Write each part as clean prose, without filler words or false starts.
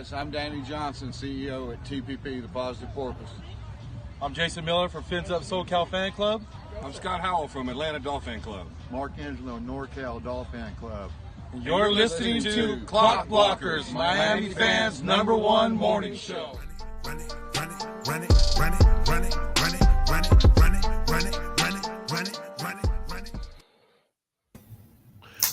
guys. I'm Danny Johnson, CEO at TPP, The Positive Porpoise. I'm Jason Miller from PHINS TALK SoCal Fan Club. I'm Scott Howell from Atlanta Dolphin Club. Mark Angelo, NorCal DolFan Club. And you're listening to Clock Blockers, Miami fans' #1 morning show. Run it, run it, run it, run it, run it, run it, run it, run it, run it, run it, run it, run it, run it.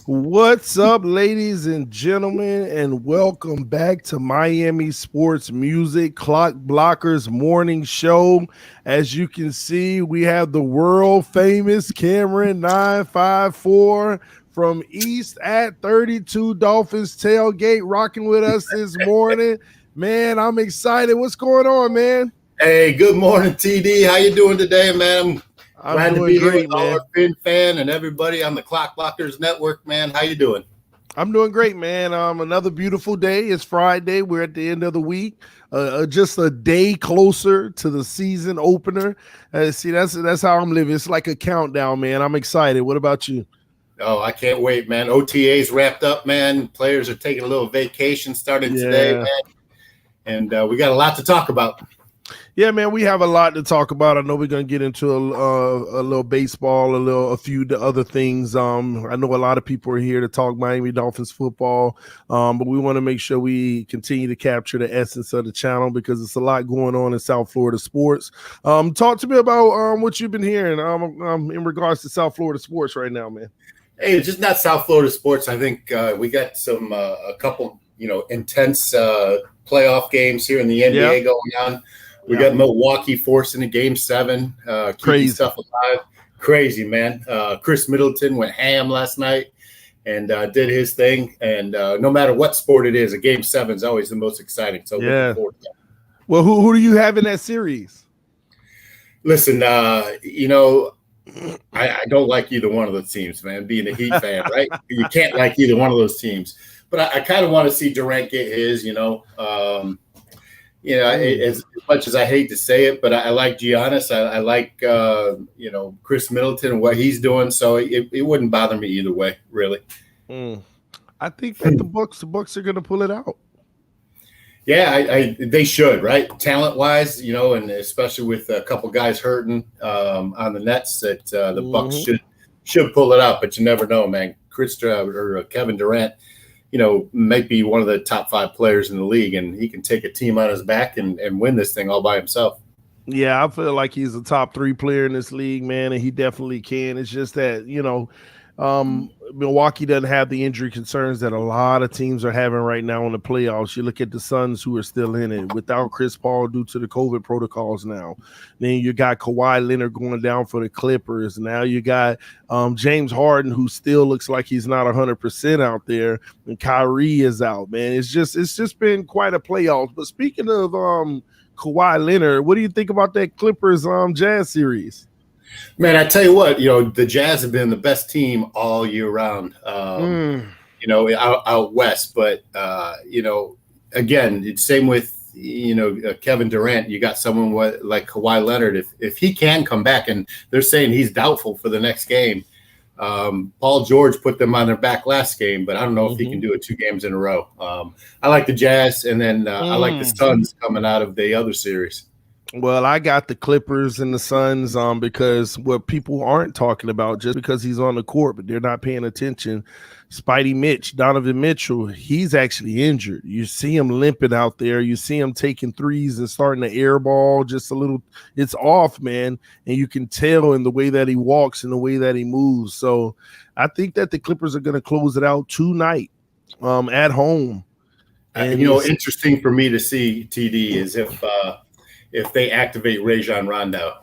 What's up, ladies and gentlemen, and welcome back to Miami Sports Music Clock Blockers Morning Show. As you can see, we have the world famous Cameron 954 from East at 32 Dolphins Tailgate rocking with us this morning. Man, I'm excited. What's going on, man? Hey, good morning, TD. How you doing today, man? I'm glad to doing be great, here with man. all our Fin fan and everybody on the Clock Blockers Network, man. How you doing? I'm doing great, man. Another beautiful day. It's Friday. We're at the end of the week. Just a day closer to the season opener. See, that's how I'm living. It's like a countdown, man. I'm excited. What about you? Oh, I can't wait, man. OTA's wrapped up, man. Players are taking a little vacation starting today, man. And we got a lot to talk about. Yeah, man, we have a lot to talk about. I know we're gonna get into a little baseball, a few other things. I know a lot of people are here to talk Miami Dolphins football, but we want to make sure we continue to capture the essence of the channel because it's a lot going on in South Florida sports. Talk to me about what you've been hearing in regards to South Florida sports right now, man. Hey, it's just not South Florida sports. I think we got a couple, intense playoff games here in the NBA going on. We got Milwaukee forcing a Game 7. Keeping stuff alive. Crazy, man. Chris Middleton went ham last night and did his thing. And no matter what sport it is, a Game 7 is always the most exciting. So looking forward to that. Well, who do you have in that series? Listen, I don't like either one of those teams, man, being a Heat fan, right? You can't like either one of those teams. But I kind of want to see Durant get his, as much as I hate to say it, but I like Giannis. I like, Chris Middleton and what he's doing. So it wouldn't bother me either way, really. I think that the Bucks are going to pull it out. Yeah, they should, right? Talent-wise, and especially with a couple guys hurting on the Nets, that the Bucks should pull it out. But you never know, man. Kevin Durant, might be one of the top 5 players in the league, and he can take a team on his back and win this thing all by himself. Yeah, I feel like he's a top 3 player in this league, man, and he definitely can. It's just that, Milwaukee doesn't have the injury concerns that a lot of teams are having right now in the playoffs. You look at the Suns, who are still in it without Chris Paul due to the COVID protocols now. Then you got Kawhi Leonard going down for the Clippers. Now you got James Harden, who still looks like he's not 100% out there, and Kyrie is out, man. It's just been quite a playoffs. But speaking of Kawhi Leonard, what do you think about that Clippers Jazz series? Man, I tell you what, the Jazz have been the best team all year round, out west. But, again, it's same with, Kevin Durant. You got someone like Kawhi Leonard. If he can come back, and they're saying he's doubtful for the next game. Paul George put them on their back last game, but I don't know if he can do it 2 games in a row. I like the Jazz, and then I like the Suns coming out of the other series. Well, I got the Clippers and the Suns because what people aren't talking about, just because he's on the court, but they're not paying attention. Donovan Mitchell, he's actually injured. You see him limping out there. You see him taking threes and starting to airball just a little. It's off, man. And you can tell in the way that he walks and the way that he moves. So I think that the Clippers are going to close it out tonight at home. And interesting for me to see, TD, is if they activate Rajon Rondo.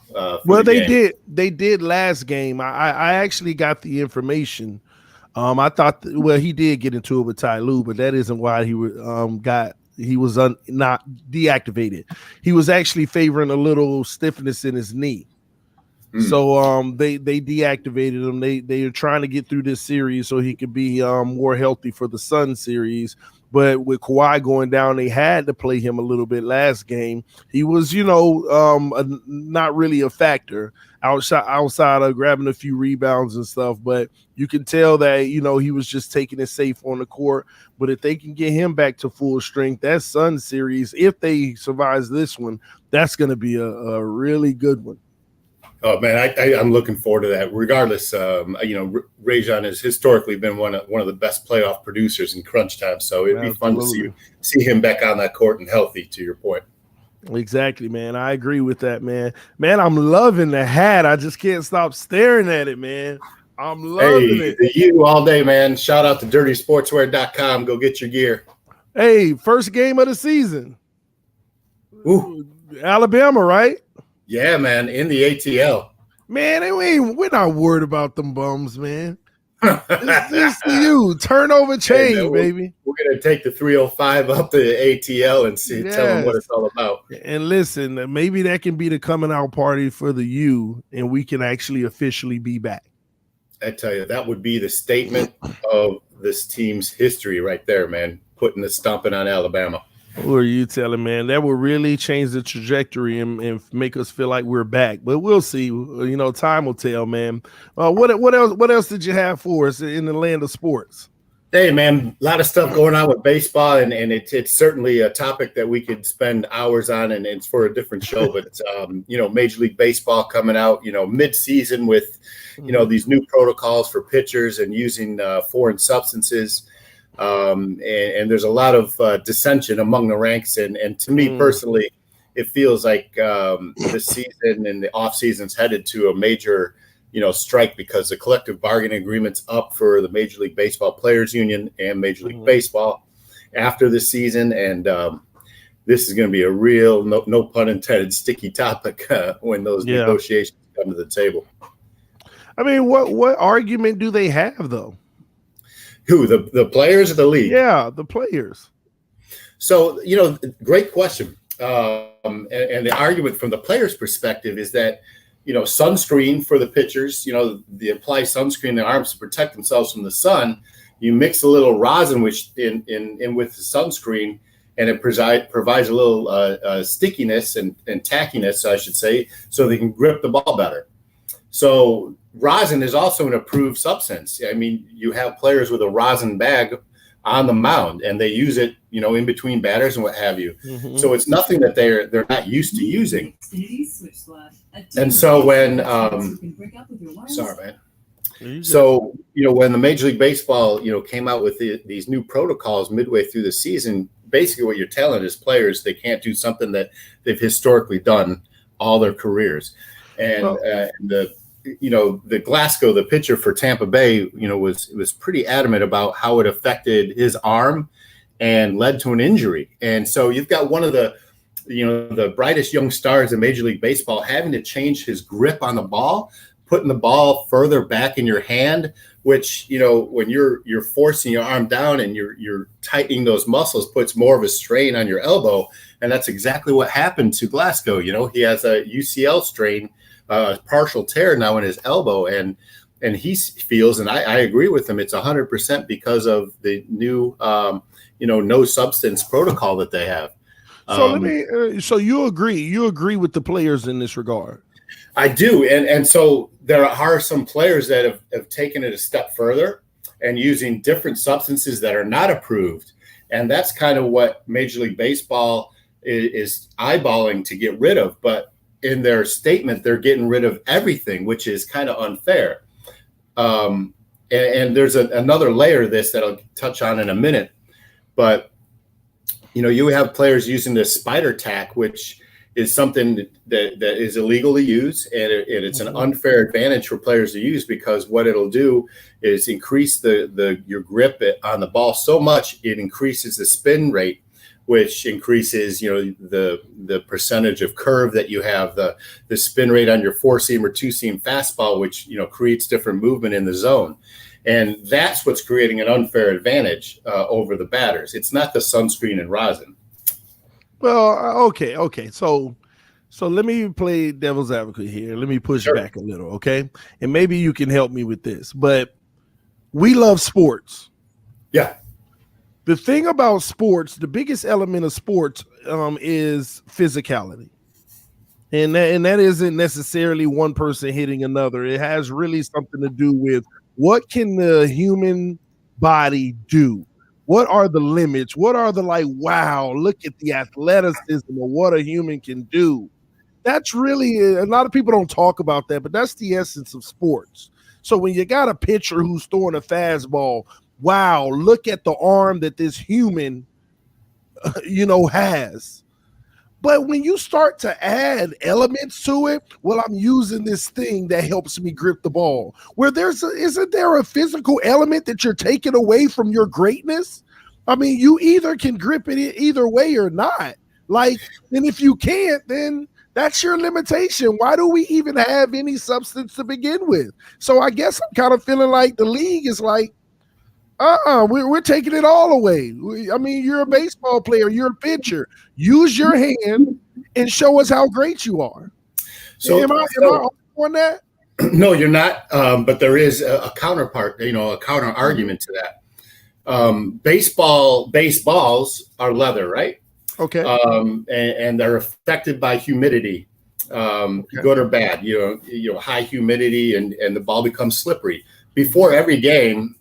Well, they did last game. I actually got the information. I thought, he did get into it with Ty Lue, but that isn't why he was not deactivated. He was actually favoring a little stiffness in his knee. So they deactivated him. They are trying to get through this series so he could be more healthy for the Sun series. But with Kawhi going down, they had to play him a little bit last game. He was, not really a factor outside of grabbing a few rebounds and stuff. But you can tell that, he was just taking it safe on the court. But if they can get him back to full strength, that Sun series, if they survive this one, that's going to be a really good one. Oh man, I'm looking forward to that. Regardless, Rajon has historically been one of the best playoff producers in crunch time. So it'd be fun to see him back on that court and healthy. To your point, exactly, man. I agree with that, man. Man, I'm loving the hat. I just can't stop staring at it, man. I'm loving it. The U all day, man. Shout out to DirtySportswear.com. Go get your gear. Hey, first game of the season. Ooh, Alabama, right? Yeah, man, in the ATL. Man, we're not worried about them bums, man. It's you. Turnover chain, hey, man, baby. We're going to take the 305 up to the ATL and tell them what it's all about. And listen, maybe that can be the coming out party for the U, and we can actually officially be back. I tell you, that would be the statement of this team's history right there, man, putting the stomping on Alabama. Who are you telling, man? That will really change the trajectory and make us feel like we're back. But we'll see. Time will tell, man. What else did you have for us in the land of sports? Hey, man, a lot of stuff going on with baseball, and it's certainly a topic that we could spend hours on, and it's for a different show. But, Major League Baseball coming out, mid-season with, these new protocols for pitchers and using foreign substances. And there's a lot of dissension among the ranks. And to me personally, it feels like the season and the off season's headed to a major, strike because the collective bargaining agreement's up for the Major League Baseball Players Union and Major League Baseball after the season. And this is going to be a real, no pun intended, sticky topic when those negotiations come to the table. I mean, what argument do they have, though? Who, the players or the league? Yeah, the players. So, great question. And the argument from the players' perspective is that, sunscreen for the pitchers, they apply sunscreen in their arms to protect themselves from the sun. You mix a little rosin with the sunscreen, and it provides a little stickiness and tackiness, I should say, so they can grip the ball better. So rosin is also an approved substance. I mean, you have players with a rosin bag on the mound, and they use it, in between batters and what have you. So it's nothing that they're not used to using. And so when, sorry, man. So, when the Major League Baseball, came out with these new protocols midway through the season, basically what you're telling is players, they can't do something that they've historically done all their careers. And the Glasgow, the pitcher for Tampa Bay, was pretty adamant about how it affected his arm and led to an injury. And so you've got one of the brightest young stars in Major League Baseball having to change his grip on the ball, putting the ball further back in your hand, which, when you're forcing your arm down and you're tightening those muscles, puts more of a strain on your elbow. And that's exactly what happened to Glasgow. He has a UCL strain, partial tear now in his elbow, and he feels, and I agree with him, it's 100% because of the new no substance protocol that they have. So so you agree with the players in this regard? I do, and so there are some players that have taken it a step further and using different substances that are not approved, and that's kind of what Major League Baseball is eyeballing to get rid of. But in their statement, they're getting rid of everything, which is kind of unfair. And there's another layer of this that I'll touch on in a minute. But, you have players using this spider tack, which is something that is illegal to use. And it's an unfair advantage for players to use, because what it'll do is increase your grip on the ball so much, it increases the spin rate, which increases, the percentage of curve that you have, the spin rate on your four-seam or two-seam fastball, which, creates different movement in the zone. And that's what's creating an unfair advantage over the batters. It's not the sunscreen and rosin. Well, okay. So So let me play devil's advocate here. Let me push back a little, okay? And maybe you can help me with this. But we love sports. Yeah. The thing about sports, the biggest element of sports is physicality. And that isn't necessarily one person hitting another. It has really something to do with what can the human body do? What are the limits? What are the wow, look at the athleticism of what a human can do. That's really, a lot of people don't talk about that, but that's the essence of sports. So when you got a pitcher who's throwing a fastball, wow, look at the arm that this human, has. But when you start to add elements to it, well, I'm using this thing that helps me grip the ball. Where isn't there a physical element that you're taking away from your greatness? I mean, you either can grip it either way or not. And if you can't, then that's your limitation. Why do we even have any substance to begin with? So I guess I'm kind of feeling like the league is we're taking it all away. You're a baseball player, you're a pitcher. Use your hand and show us how great you are. So am I on that? No, you're not. But there is a counterpart, a counter argument to that. Baseballs are leather, right? Okay. And they're affected by humidity, good or bad. High humidity and the ball becomes slippery. Before every game,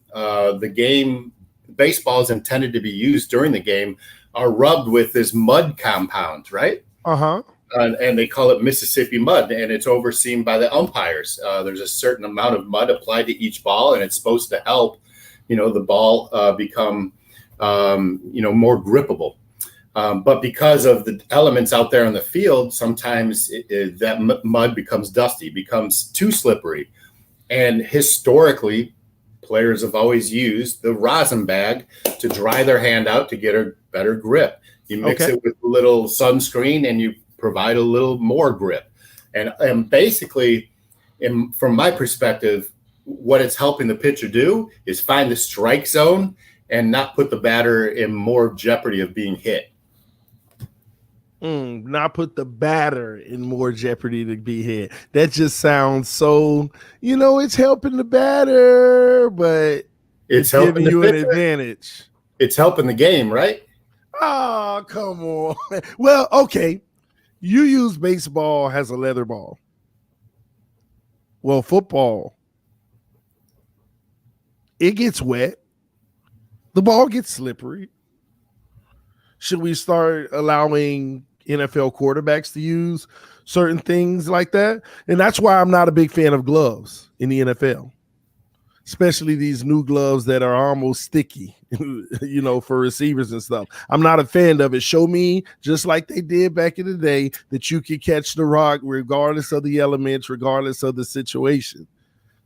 baseballs intended to be used during the game are rubbed with this mud compound, right? And they call it Mississippi mud, and it's overseen by the umpires. There's a certain amount of mud applied to each ball, and it's supposed to help, the ball become, more grippable. But because of the elements out there on the field, sometimes that mud becomes dusty, becomes too slippery. And historically, players have always used the rosin bag to dry their hand out to get a better grip. You mix it with a little sunscreen and you provide a little more grip. And basically, from my perspective, what it's helping the pitcher do is find the strike zone and not put the batter in more jeopardy of being hit. Not put the batter in more jeopardy to be hit. That just sounds so, it's helping the batter, but it's helping giving you an advantage. It's helping the game, right? Oh, come on. Well, okay. You use baseball as a leather ball. Well, football, it gets wet. The ball gets slippery. Should we start allowing NFL quarterbacks to use certain things like that? And that's why I'm not a big fan of gloves in the NFL, especially these new gloves that are almost sticky, for receivers and stuff. I'm not a fan of it. Show me, just like they did back in the day, that you can catch the rock regardless of the elements, regardless of the situation.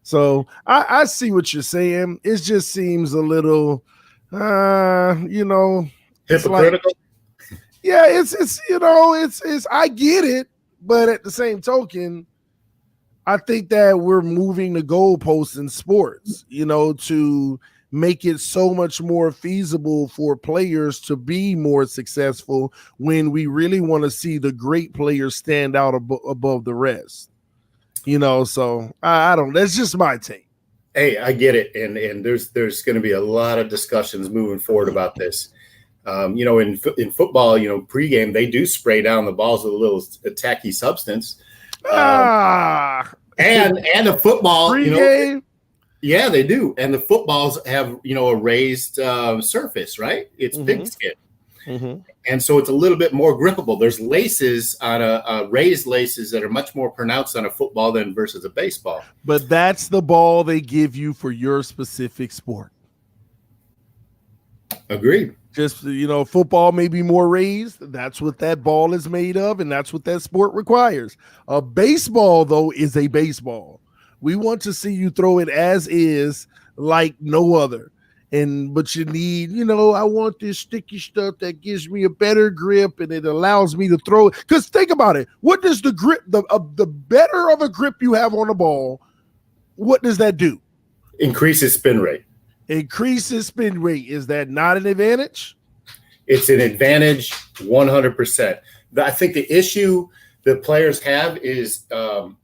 So I see what you're saying. It just seems a little, hypocritical. It's I get it, but at the same token, I think that we're moving the goalposts in sports, to make it so much more feasible for players to be more successful when we really want to see the great players stand out above the rest. So I don't, that's just my take. Hey, I get it. And there's going to be a lot of discussions moving forward about this. In football, pregame, they do spray down the balls with a little tacky substance. And the football, pregame? Yeah, they do. And the footballs have, a raised surface, right? It's pigskin. And so it's a little bit more grippable. There's laces on raised laces that are much more pronounced on a football than versus a baseball. But that's the ball they give you for your specific sport. Agreed. Just, football may be more raised. That's what that ball is made of, and that's what that sport requires. A baseball, though, is a baseball. We want to see you throw it as is, like no other. But you need, I want this sticky stuff that gives me a better grip and it allows me to throw it. Because think about it. What does the grip, the better of a grip you have on the ball, what does that do? Increases spin rate. Increases spin rate. Is that not an advantage? It's an advantage 100%. I think the issue the players have is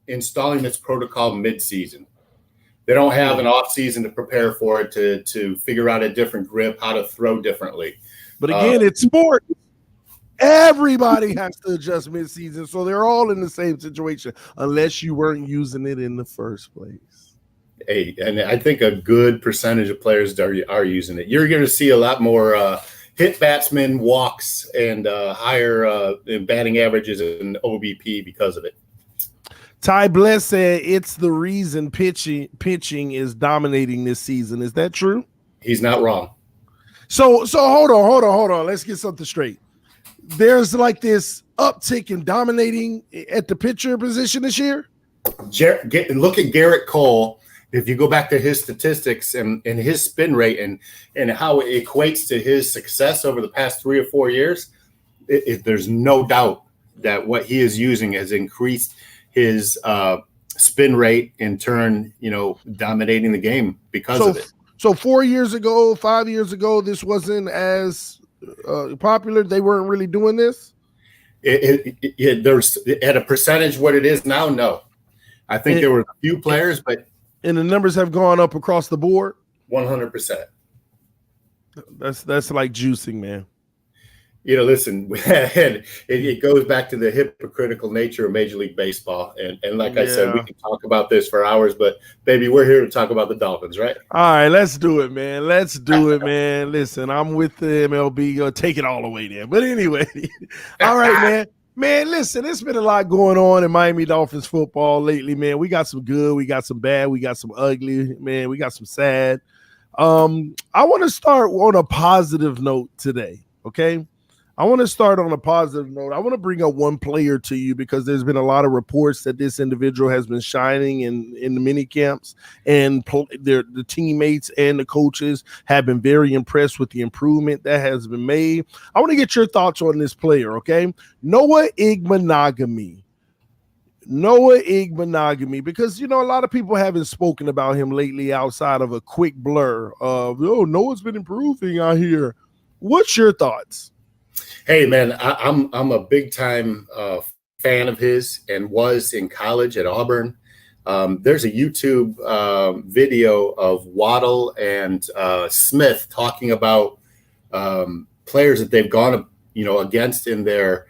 installing this protocol mid-season. They don't have an off season to prepare for it, to figure out a different grip, how to throw differently. But again, it's sport. Everybody has to adjust mid-season, so they're all in the same situation unless you weren't using it in the first place. Hey, and I think a good percentage of players are using it. You're going to see a lot more hit batsmen, walks, and higher batting averages and OBP because of it. Ty Bless said it's the reason pitching is dominating this season. Is that true? He's not wrong. So hold on. Let's get something straight. There's like this uptick in dominating at the pitcher position this year. Look at Garrett Cole. If you go back to his statistics and his spin rate and how it equates to his success over the past 3 or 4 years, there's no doubt that what he is using has increased his spin rate, in turn, dominating the game because of it. So 4 years ago, 5 years ago, this wasn't as popular. They weren't really doing this. There's at a percentage what it is now. No, I think there were a few players, but the numbers have gone up across the board. 100%. That's like juicing, man. Listen, it goes back to the hypocritical nature of Major League Baseball. And like I said, we can talk about this for hours, but baby, we're here to talk about the Dolphins, right? All right, let's do it, man. Man. Listen, I'm with the MLB. Take it all away there. But anyway, all right, man. Man, listen, it's been a lot going on in Miami Dolphins football lately, man. We got some good, we got some bad, we got some ugly, man. We got some sad. I want to start on a positive note today, okay? I want to start on a positive note. I want to bring up one player to you because there's been a lot of reports that this individual has been shining in the mini camps, and the teammates and the coaches have been very impressed with the improvement that has been made. I want to get your thoughts on this player, okay? Noah Igbenogany, because, a lot of people haven't spoken about him lately outside of a quick blur of, Noah's been improving out here. What's your thoughts? Hey, man, I'm a big time fan of his and was in college at Auburn. There's a YouTube video of Waddle and Smith talking about players that they've gone, against in their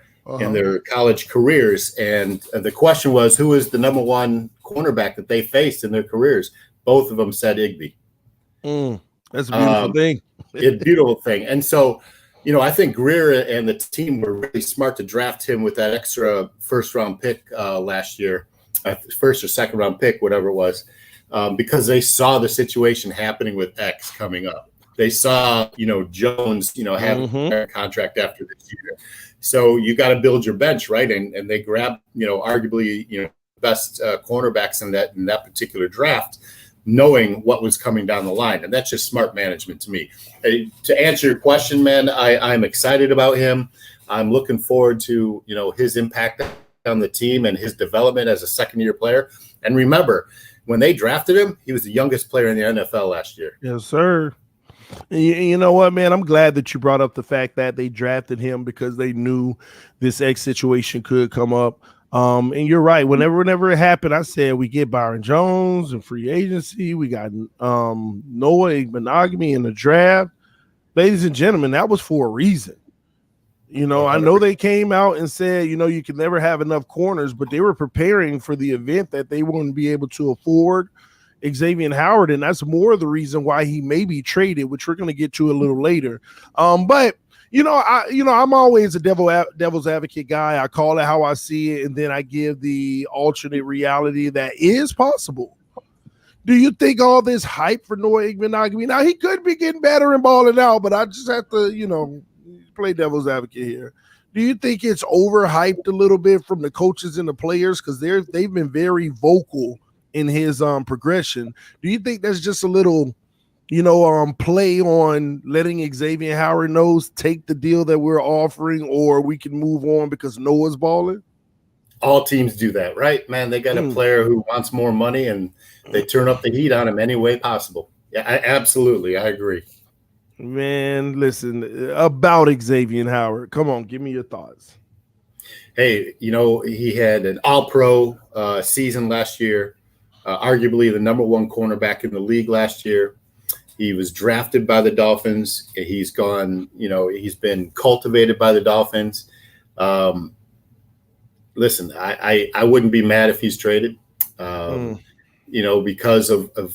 college careers. And the question was, who is the number one cornerback that they faced in their careers? Both of them said Igby. That's a beautiful thing. It's a beautiful thing. And so, I think Greer and the team were really smart to draft him with that extra first-round pick last year, first or second-round pick, whatever it was, because they saw the situation happening with X coming up. They saw, Jones, have a contract after this year. So you got to build your bench, right? And they grabbed, arguably, best cornerbacks in that particular draft, knowing what was coming down the line. And that's just smart management to me. To answer your question, man, I'm excited about him. I'm looking forward to, his impact on the team and his development as a second-year player. And remember, when they drafted him, he was the youngest player in the NFL last year. Yes, sir. You know what, man? I'm glad that you brought up the fact that they drafted him because they knew this X situation could come up. And you're right. Whenever it happened, I said we get Byron Jones in free agency. We got Noah Igbenogany in the draft. Ladies and gentlemen, that was for a reason. I know they came out and said, you can never have enough corners, but they were preparing for the event that they wouldn't be able to afford Xavien Howard, and that's more of the reason why he may be traded, which we're going to get to a little later. But I'm always a devil's advocate guy. I call it how I see it, and then I give the alternate reality that is possible. Do you think all this hype for Noah Igbenogany? Now, he could be getting better and balling out, but I just have to, play devil's advocate here. Do you think it's overhyped a little bit from the coaches and the players because they've been very vocal in his progression? Do you think that's just a little play on letting Xavien Howard take the deal that we're offering, or we can move on because Noah's balling? All teams do that, right, man? They got a player who wants more money, and they turn up the heat on him any way possible. Yeah, absolutely. I agree. Man, listen, about Xavien Howard. Come on, give me your thoughts. hey, he had an all-pro season last year, arguably the number one cornerback in the league last year. He was drafted by the Dolphins. He's gone, he's been cultivated by the Dolphins. Listen, I wouldn't be mad if he's traded, because of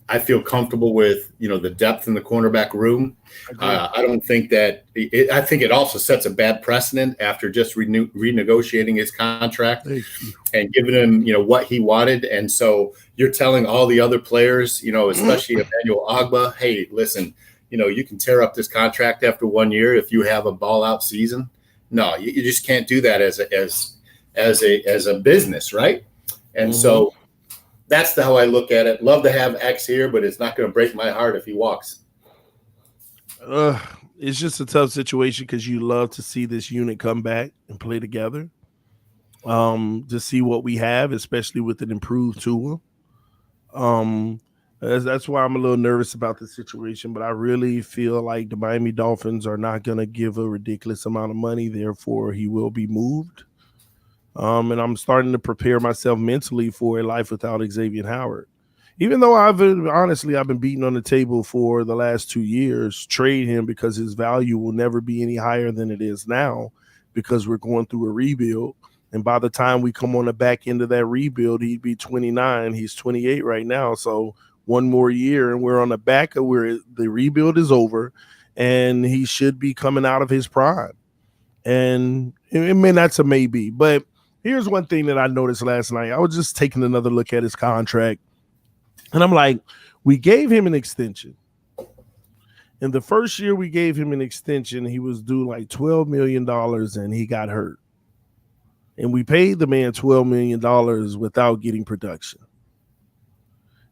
I feel comfortable with, the depth in the cornerback room. I don't think that I think it also sets a bad precedent after just renegotiating his contract and giving him, what he wanted. And so you're telling all the other players, especially Emmanuel Ogbah, hey, listen, you can tear up this contract after 1 year if you have a ball out season. No, you just can't do that as a business, right? And so that's how I look at it. Love to have X here, but it's not going to break my heart if he walks. It's just a tough situation because you love to see this unit come back and play together. To see what we have, especially with an improved Tua. That's why I'm a little nervous about the situation, but I really feel like the Miami Dolphins are not going to give a ridiculous amount of money. Therefore, he will be moved. And I'm starting to prepare myself mentally for a life without Xavien Howard. Even though I've been beating on the table for the last 2 years, trade him because his value will never be any higher than it is now because we're going through a rebuild. And by the time we come on the back end of that rebuild, he'd be 29. He's 28 right now. So one more year and we're on the back of where the rebuild is over and he should be coming out of his prime. And that's a maybe, but here's one thing that I noticed last night. I was just taking another look at his contract, and I'm like, we gave him an extension. In the first year we gave him an extension, he was due like $12 million, and he got hurt. And we paid the man $12 million without getting production.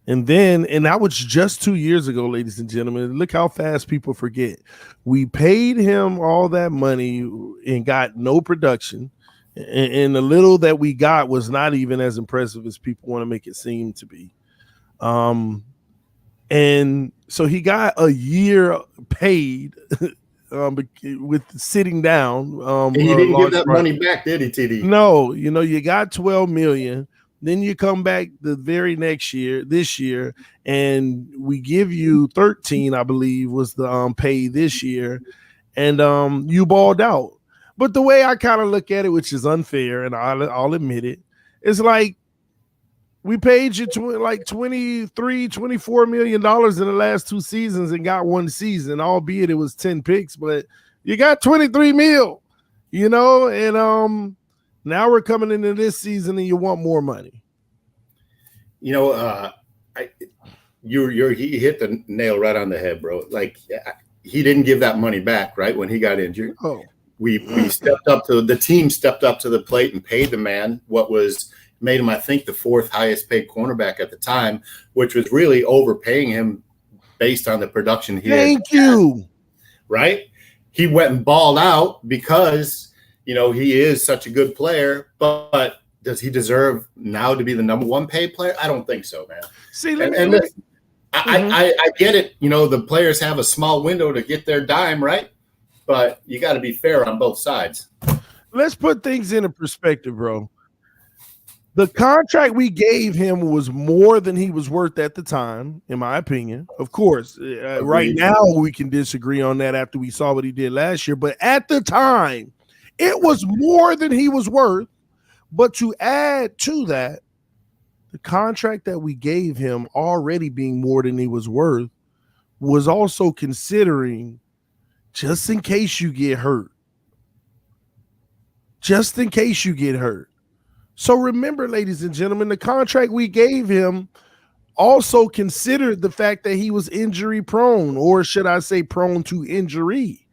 And that was just 2 years ago, ladies and gentlemen. Look how fast people forget. We paid him all that money and got no production. And the little that we got was not even as impressive as people want to make it seem to be. And so he got a year paid with sitting down. He didn't give that money back, did he, TD? No, you got $12 million. Then you come back the very next year, this year, and we give you 13, I believe, was the pay this year, and you balled out. But the way I kind of look at it, which is unfair, and I'll admit it, it's like we paid you like $23, $24 million in the last 2 seasons and got 1 season, albeit it was 10 picks, but you got 23 mil, and now we're coming into this season and you want more money. He hit the nail right on the head, bro. Like he didn't give that money back, right, when he got injured. Oh. We stepped up to the team, stepped up to the plate and paid the man what made him, I think, the 4th highest paid cornerback at the time, which was really overpaying him based on the production he had. Thank you. Right? He went and balled out because, he is such a good player, but does he deserve now to be the number 1 paid player? I don't think so, man. See, I get it. The players have a small window to get their dime, right? But you got to be fair on both sides. Let's put things into perspective, bro. The contract we gave him was more than he was worth at the time, in my opinion. Of course, right now we can disagree on that after we saw what he did last year. But at the time, it was more than he was worth. But to add to that, the contract that we gave him already being more than he was worth was also considering just in case you get hurt. Just in case you get hurt. So remember, ladies and gentlemen, the contract we gave him also considered the fact that he was injury prone, or should I say prone to injury.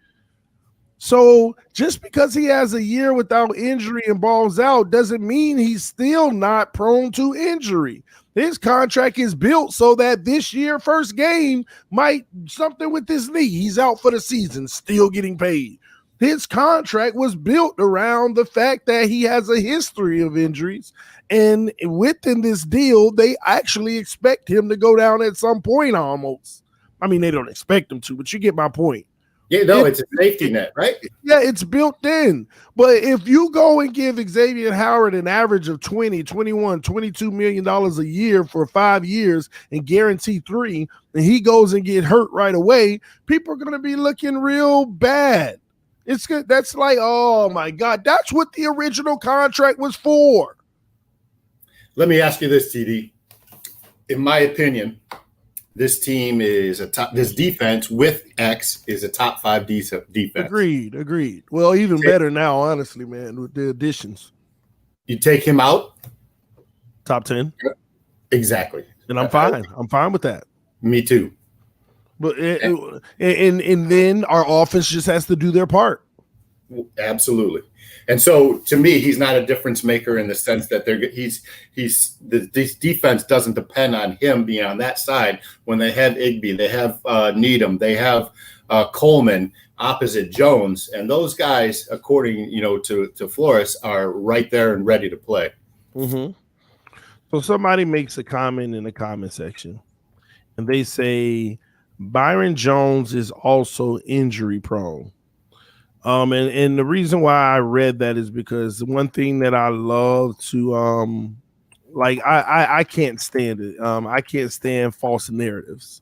So just because he has a year without injury and balls out doesn't mean he's still not prone to injury. His contract is built so that this year, first game, might something with his knee. He's out for the season, still getting paid. His contract was built around the fact that he has a history of injuries. And within this deal, they actually expect him to go down at some point almost. I mean, they don't expect him to, but you get my point. Yeah, no, it's a safety net, right? Yeah, it's built in. But if you go and give Xavien Howard an average of 20, 21, $22 million a year for 5 years and guarantee 3, and he goes and get hurt right away, people are going to be looking real bad. It's good. That's like, oh my God, that's what the original contract was for. Let me ask you this, TD. In my opinion, this team is this defense with X is a top 5 defense. Agreed. Well, even better now, honestly, man, with the additions. You take him out? Top 10. Exactly. And I'm fine. I'm fine with that. Me too. But and then our offense just has to do their part. Absolutely. And so to me, he's not a difference maker in the sense that this defense doesn't depend on him being on that side. When they have Igby, they have Needham, they have Coleman opposite Jones, and those guys, according to Flores, are right there and ready to play. Mm-hmm. So somebody makes a comment in the comment section, and they say Byron Jones is also injury prone. And the reason why I read that is because one thing that I love to I can't stand it. I can't stand false narratives.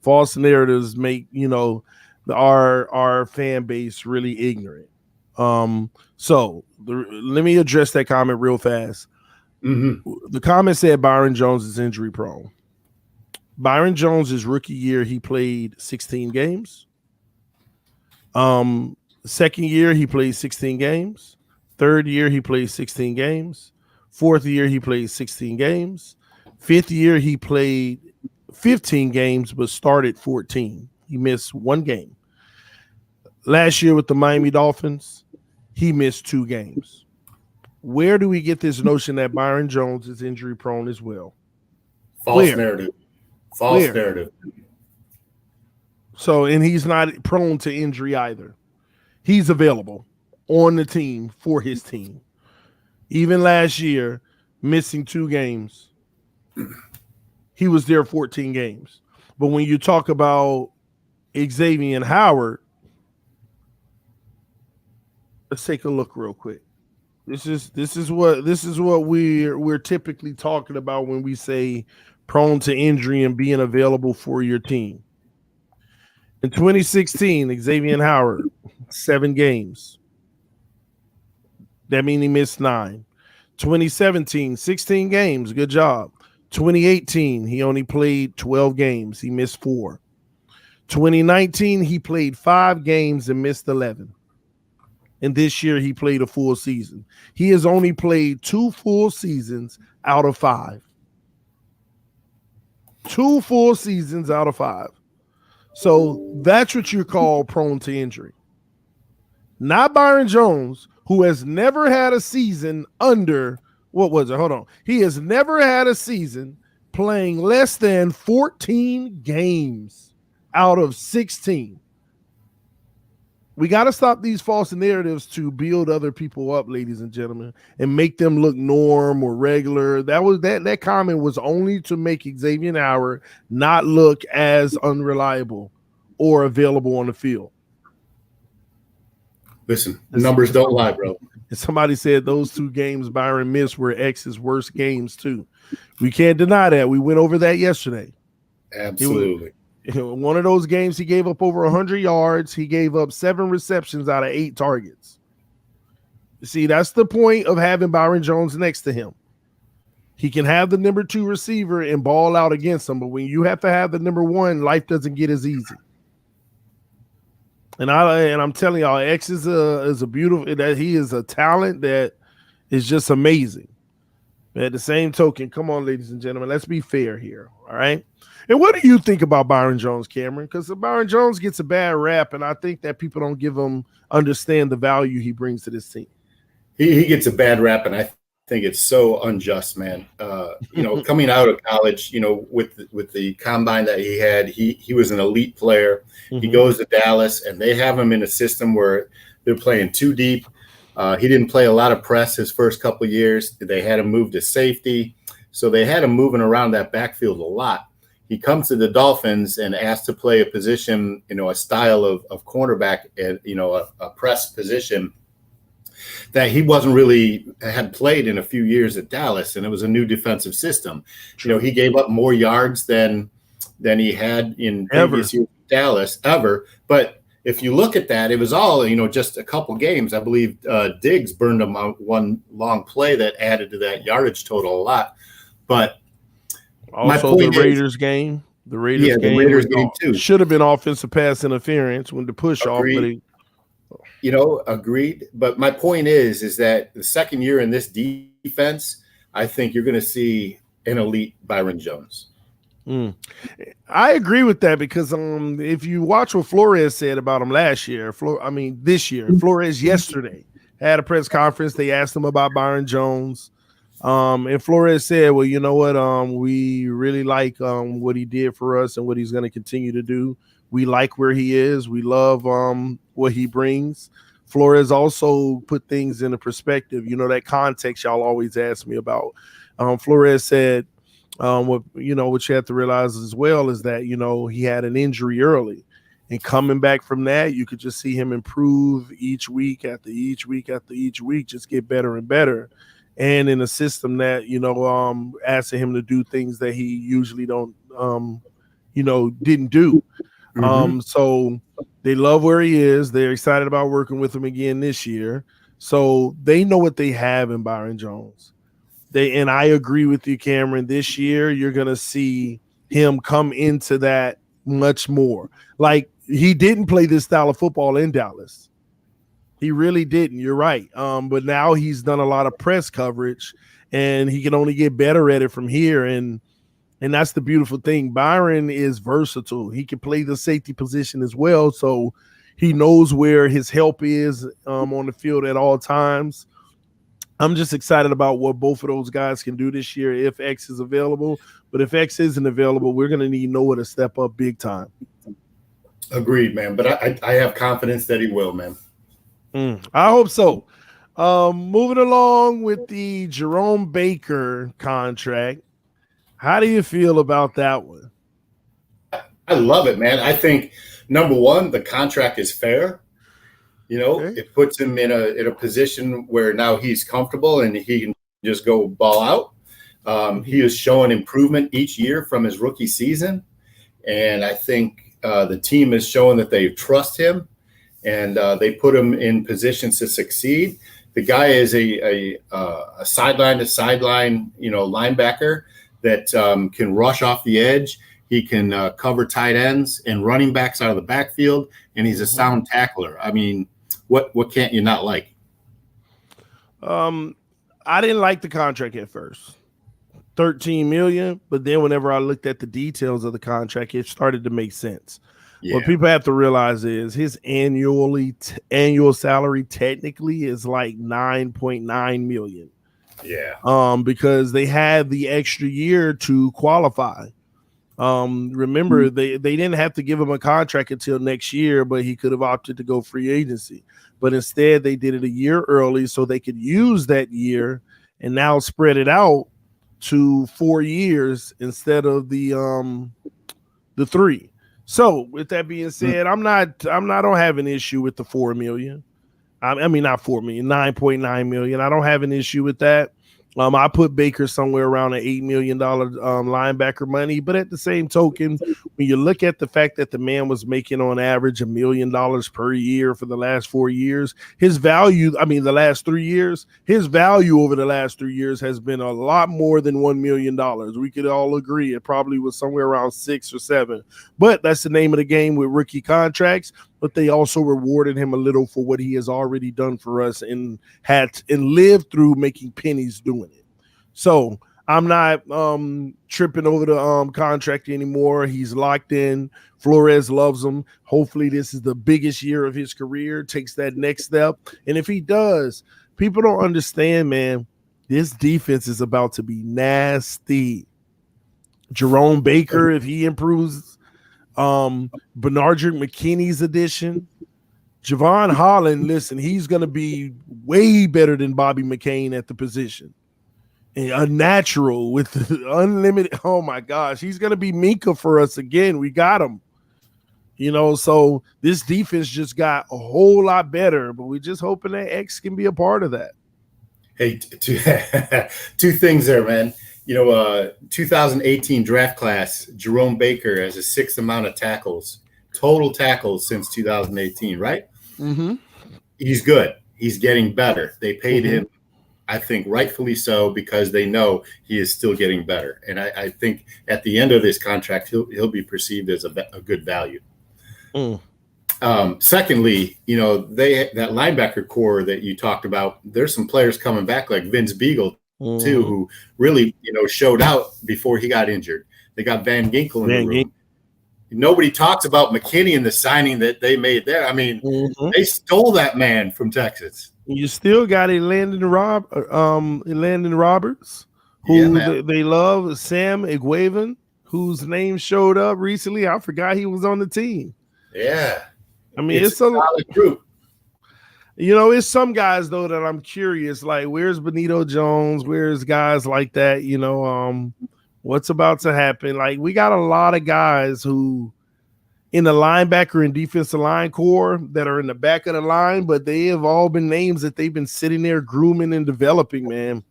False narratives make our fan base really ignorant. So let me address that comment real fast. Mm-hmm. The comment said Byron Jones is injury prone. Byron Jones' rookie year, he played 16 games. Second year, he played 16 games. Third year, he played 16 games. Fourth year, he played 16 games. Fifth year, he played 15 games, but started 14. He missed 1 game. Last year with the Miami Dolphins, he missed 2 games. Where do we get this notion that Byron Jones is injury prone as well? False narrative. False narrative. So, and he's not prone to injury either. He's available on the team for his team. Even last year, missing 2 games, he was there 14 games. But when you talk about Xavien Howard, let's take a look real quick. This is what we're typically talking about when we say prone to injury and being available for your team. In 2016, Xavien Howard, 7 games. That means he missed 9. 2017, 16 games. Good job. 2018, he only played 12 games. He missed 4. 2019, he played 5 games and missed 11. And this year, he played a full season. He has only played 2 full seasons out of 5. 2 full seasons out of 5. So that's what you call prone to injury. Not Byron Jones, who has never had a season under, what was it? Hold on. He has never had a season playing less than 14 games out of 16. We got to stop these false narratives to build other people up, ladies and gentlemen, and make them look norm or regular. That comment was only to make Xavien Howard not look as unreliable or available on the field. Listen, the numbers don't lie, bro. And somebody said those 2 games Byron missed were X's worst games too. We can't deny that. We went over that yesterday. Absolutely. One of those games, he gave up over 100 yards. He gave up 7 receptions out of 8 targets. You see, that's the point of having Byron Jones next to him. He can have the number 2 receiver and ball out against him, but when you have to have the number 1, life doesn't get as easy. And I'm telling y'all, X is a beautiful, that he is a talent that is just amazing. At the same token, come on, ladies and gentlemen, let's be fair here, all right? And what do you think about Byron Jones, Cameron? Because Byron Jones gets a bad rap, and I think that people don't understand the value he brings to this team. He gets a bad rap, and I think it's so unjust, man. Coming out of college, with the combine that he had, he was an elite player. Mm-hmm. He goes to Dallas, and they have him in a system where they're playing 2 deep. He didn't play a lot of press his first couple of years. They had him move to safety, so they had him moving around that backfield a lot. he comes to the Dolphins and asked to play a position, a style of cornerback, and a press position that he wasn't really had played in a few years at Dallas, and it was a new defensive system. He gave up more yards than he had in previous years at Dallas ever. But if you look at that, it was all just a couple games. I believe Diggs burned him out one long play that added to that yardage total a lot. But also the Raiders game. The Raiders game too should have been offensive pass interference when the push off. But agreed. But my point is that the second year in this defense, I think you're going to see an elite Byron Jones. I agree with that because if you watch what Flores said about him this year, Flores yesterday had a press conference. They asked him about Byron Jones. And Flores said, well, you know what? We really like what he did for us and what he's going to continue to do. We like where he is. We love what he brings. Flores also put things into perspective. That context y'all always ask me about. Flores said, what you have to realize as well is that, he had an injury early. And coming back from that, you could just see him improve each week after each week after each week, just get better and better. And in a system that, asking him to do things that he usually didn't do. So they love where he is. They're excited about working with him again this year. So they know what they have in Byron Jones. And I agree with you, Cameron. This year, you're going to see him come into that much more. Like, he didn't play this style of football in Dallas. He really didn't. You're right. But now he's done a lot of press coverage, and he can only get better at it from here. And that's the beautiful thing. Byron is versatile. He can play the safety position as well, so he knows where his help is on the field at all times. I'm just excited about what both of those guys can do this year if X is available. But if X isn't available, we're going to need Noah to step up big time. Agreed, man. But I have confidence that he will, man. I hope so. Moving along with the Jerome Baker contract. How do you feel about that one? I love it, man. I think, number one, the contract is fair. It puts him in a position where now he's comfortable and he can just go ball out. He is showing improvement each year from his rookie season. And I think the team is showing that they trust him and they put him in positions to succeed. The guy is a sideline to sideline, linebacker that can rush off the edge. He can cover tight ends and running backs out of the backfield, and he's a sound tackler. I mean, what can't you not like? I didn't like the contract at first, $13 million, but then whenever I looked at the details of the contract, it started to make sense. Yeah. What people have to realize is his annual salary technically is like $9.9 million. Yeah. Because they had the extra year to qualify. Remember, they didn't have to give him a contract until next year, but he could have opted to go free agency. But instead, they did it a year early so they could use that year and now spread it out to 4 years instead of the 3. So with that being said, I don't have an issue with the $4 million. I mean, not $4 million, $9.9 million. I don't have an issue with that. I put Baker somewhere around an $8 million linebacker money. But at the same token, when you look at the fact that the man was making on average $1 million per year for the last 4 years, his value, the last 3 years, his value over the last 3 years has been a lot more than $1 million. We could all agree it probably was somewhere around 6 or 7. But that's the name of the game with rookie contracts. But they also rewarded him a little for what he has already done for us and lived through making pennies doing it. So I'm not tripping over the contract anymore. He's locked in. Flores loves him. Hopefully this is the biggest year of his career, takes that next step. And if he does, people don't understand, man, this defense is about to be nasty. Jerome Baker, if he improves, Bernardrick McKinney's addition, Javon Holland, listen, he's going to be way better than Bobby McCain at the position. A natural with unlimited. Oh my gosh, he's gonna be Minka for us again. We got him. So this defense just got a whole lot better, but we're just hoping that X can be a part of that. Hey, two things there, man. 2018 draft class, Jerome Baker has a sixth amount of total tackles since 2018, right? Mm-hmm. He's good. He's getting better. They paid him, I think rightfully so, because they know he is still getting better. And I think at the end of this contract, he'll be perceived as a good value. Secondly, that linebacker core that you talked about, there's some players coming back like Vince Beagle too, who really, showed out before he got injured. They got Van Ginkel in the room. Nobody talks about McKinney and the signing that they made there. I mean, they stole that man from Texas. You still got Landon Roberts, who they love, Sam Xavien, whose name showed up recently. I forgot he was on the team. Yeah. I mean, it's a solid group. It's some guys though that I'm curious, like where's Benito Jones? Where's guys like that? What's about to happen? Like we got a lot of guys who in the linebacker and defensive line core that are in the back of the line, but they have all been names that they've been sitting there grooming and developing, man.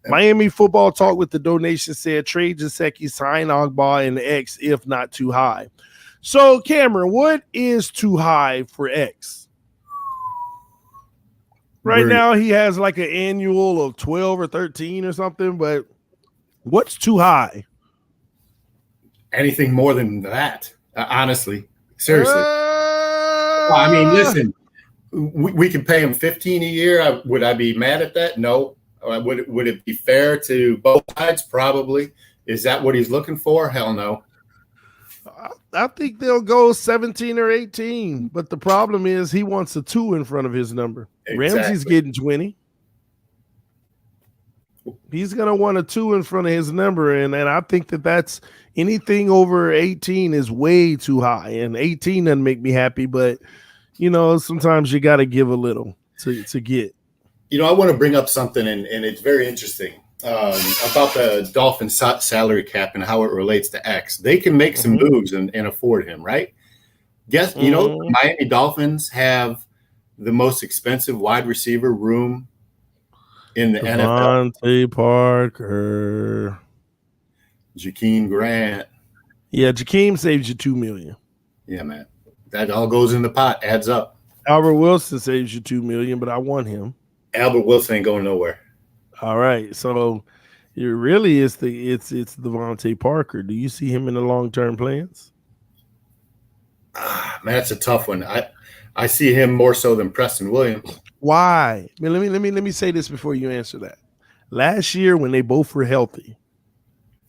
Miami Football Talk with the donation said trade Gesicki, sign Ogba and X if not too high. So, Cameron, what is too high for X? Right now, he has like an annual of 12 or 13 or something, but what's too high? Anything more than that, honestly. Seriously. I mean, listen, we can pay him 15 a year. Would I be mad at that? No. Would it be fair to both sides? Probably. Is that what he's looking for? Hell no. I think they'll go 17 or 18, but the problem is he wants a 2 in front of his number. Exactly. Ramsey's getting 20. He's going to want a 2 in front of his number, and I think that's anything over 18 is way too high, and 18 doesn't make me happy, but, sometimes you got to give a little to get. I want to bring up something, and it's very interesting. About the Dolphins salary cap and how it relates to X. They can make some moves and afford him, right? Guess the Miami Dolphins have the most expensive wide receiver room in the NFL. Devontae Parker, Jakeem Grant. Yeah, Jakeem saves you $2 million. Yeah, man, that all goes in the pot, adds up. Albert Wilson saves you $2 million, but I want him. Albert Wilson ain't going nowhere. All right, so it really is it's Devontae Parker. Do you see him in the long-term plans? Man, that's a tough one. I see him more so than Preston Williams. Why? I mean, let me say this before you answer that. Last year, when they both were healthy,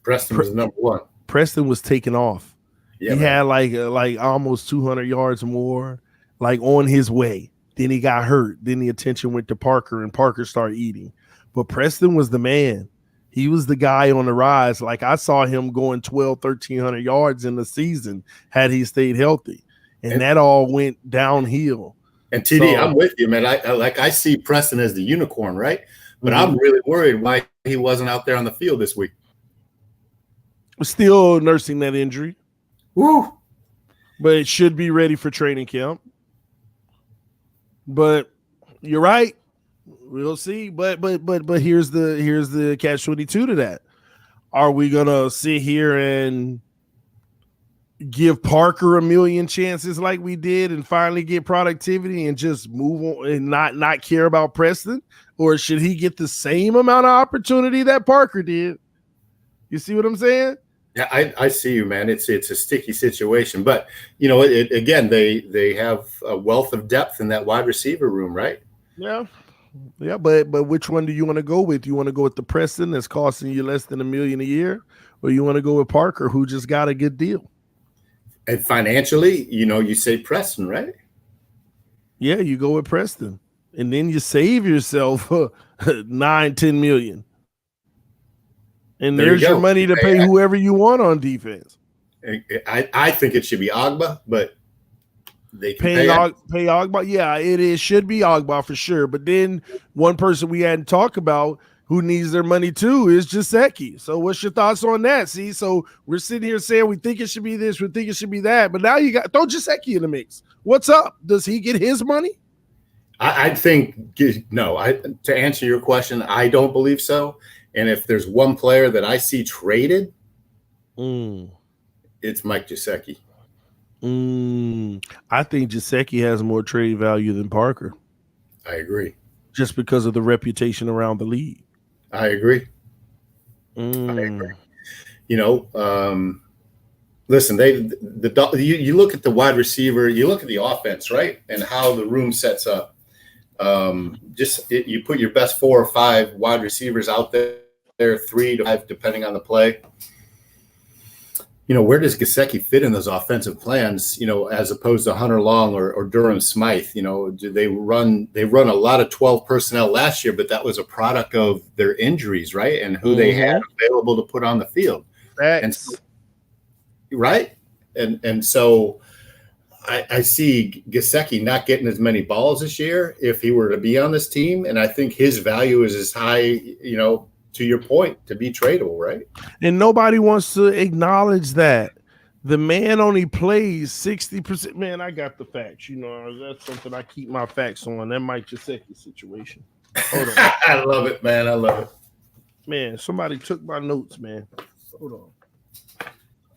Preston was number one. Preston was taking off. Yeah, he had like almost 200 yards more, like on his way. Then he got hurt. Then the attention went to Parker, and Parker started eating. But Preston was the man. He was the guy on the rise. Like I saw him going 1,300 yards in the season had he stayed healthy. And that all went downhill. And TD, I'm with you, man. I see Preston as the unicorn, right? But I'm really worried why he wasn't out there on the field this week. Still nursing that injury. Woo. But it should be ready for training camp. But you're right. We'll see, but here's the catch-22 to that. Are we gonna sit here and give Parker a million chances like we did and finally get productivity and just move on and not care about Preston? Or should he get the same amount of opportunity that Parker did? You see what I'm saying? Yeah, I see you, man. It's a sticky situation, but again, they have a wealth of depth in that wide receiver room, right? Yeah, but which one do you want to go with? You want to go with the Preston that's costing you less than $1 million a year, or you want to go with Parker, who just got a good deal? And financially, you say Preston, right? Yeah, you go with Preston, and then you save yourself $9-10 million, and there's your money to pay whoever you want on defense. I think it should be Ogba, but they can pay Ogba. Yeah, it should be Ogba for sure. But then one person we hadn't talked about, who needs their money too is Gesicki. So what's your thoughts on that? See, so we're sitting here saying we think it should be this, we think it should be that, but now you got throw Gesicki in the mix. What's up? Does he get his money? I think no. To answer your question, I don't believe so. And if there's one player that I see traded, it's Mike Gesicki. I think Gesicki has more trade value than Parker. I agree. Just because of the reputation around the league. I agree. I agree. You know, listen, you look at the wide receiver, you look at the offense, right, and how the room sets up. You put your best 4 or 5 wide receivers out there, 3 to 5 depending on the play. You know, where does Gesicki fit in those offensive plans, you know, as opposed to Hunter Long or Durham Smythe? You know, they run a lot of 12 personnel last year, but that was a product of their injuries, right? And who they had available to put on the field. Right? And so I see Gesicki not getting as many balls this year if he were to be on this team. And I think his value is as high, you know, to your point, to be tradable, right? And nobody wants to acknowledge that. The man only plays 60%. Man, I got the facts. You know, that's something I keep my facts on. That Mike Gesicki situation. Hold on. I love it, man. I love it. Man, somebody took my notes, man. Hold on.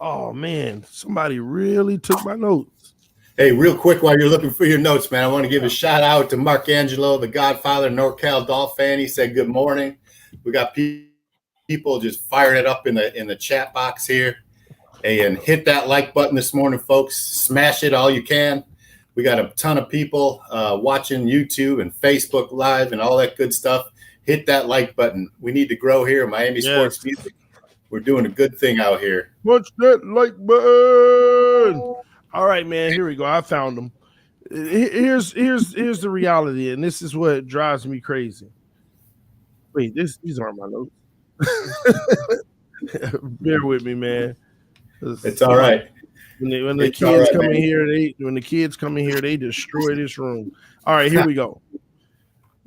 Oh, man, somebody really took my notes. Hey, real quick, while you're looking for your notes, man, I want to give a shout out to Mark Angelo, the Godfather, NorCal Dolphin. He said good morning. We got people just firing it up in the chat box here. Hey, and hit that like button this morning, folks. Smash it all you can. We got a ton of people watching YouTube and Facebook Live and all that good stuff. Hit that like button. We need to grow here, Miami Sports Music. We're doing a good thing out here. What's that like button? All right, man. Here we go. I found them. Here's the reality, and this is what drives me crazy. Wait, these aren't my notes. Bear with me, man. It's all right. When the kids come in here, they destroy this room. All right, here we go.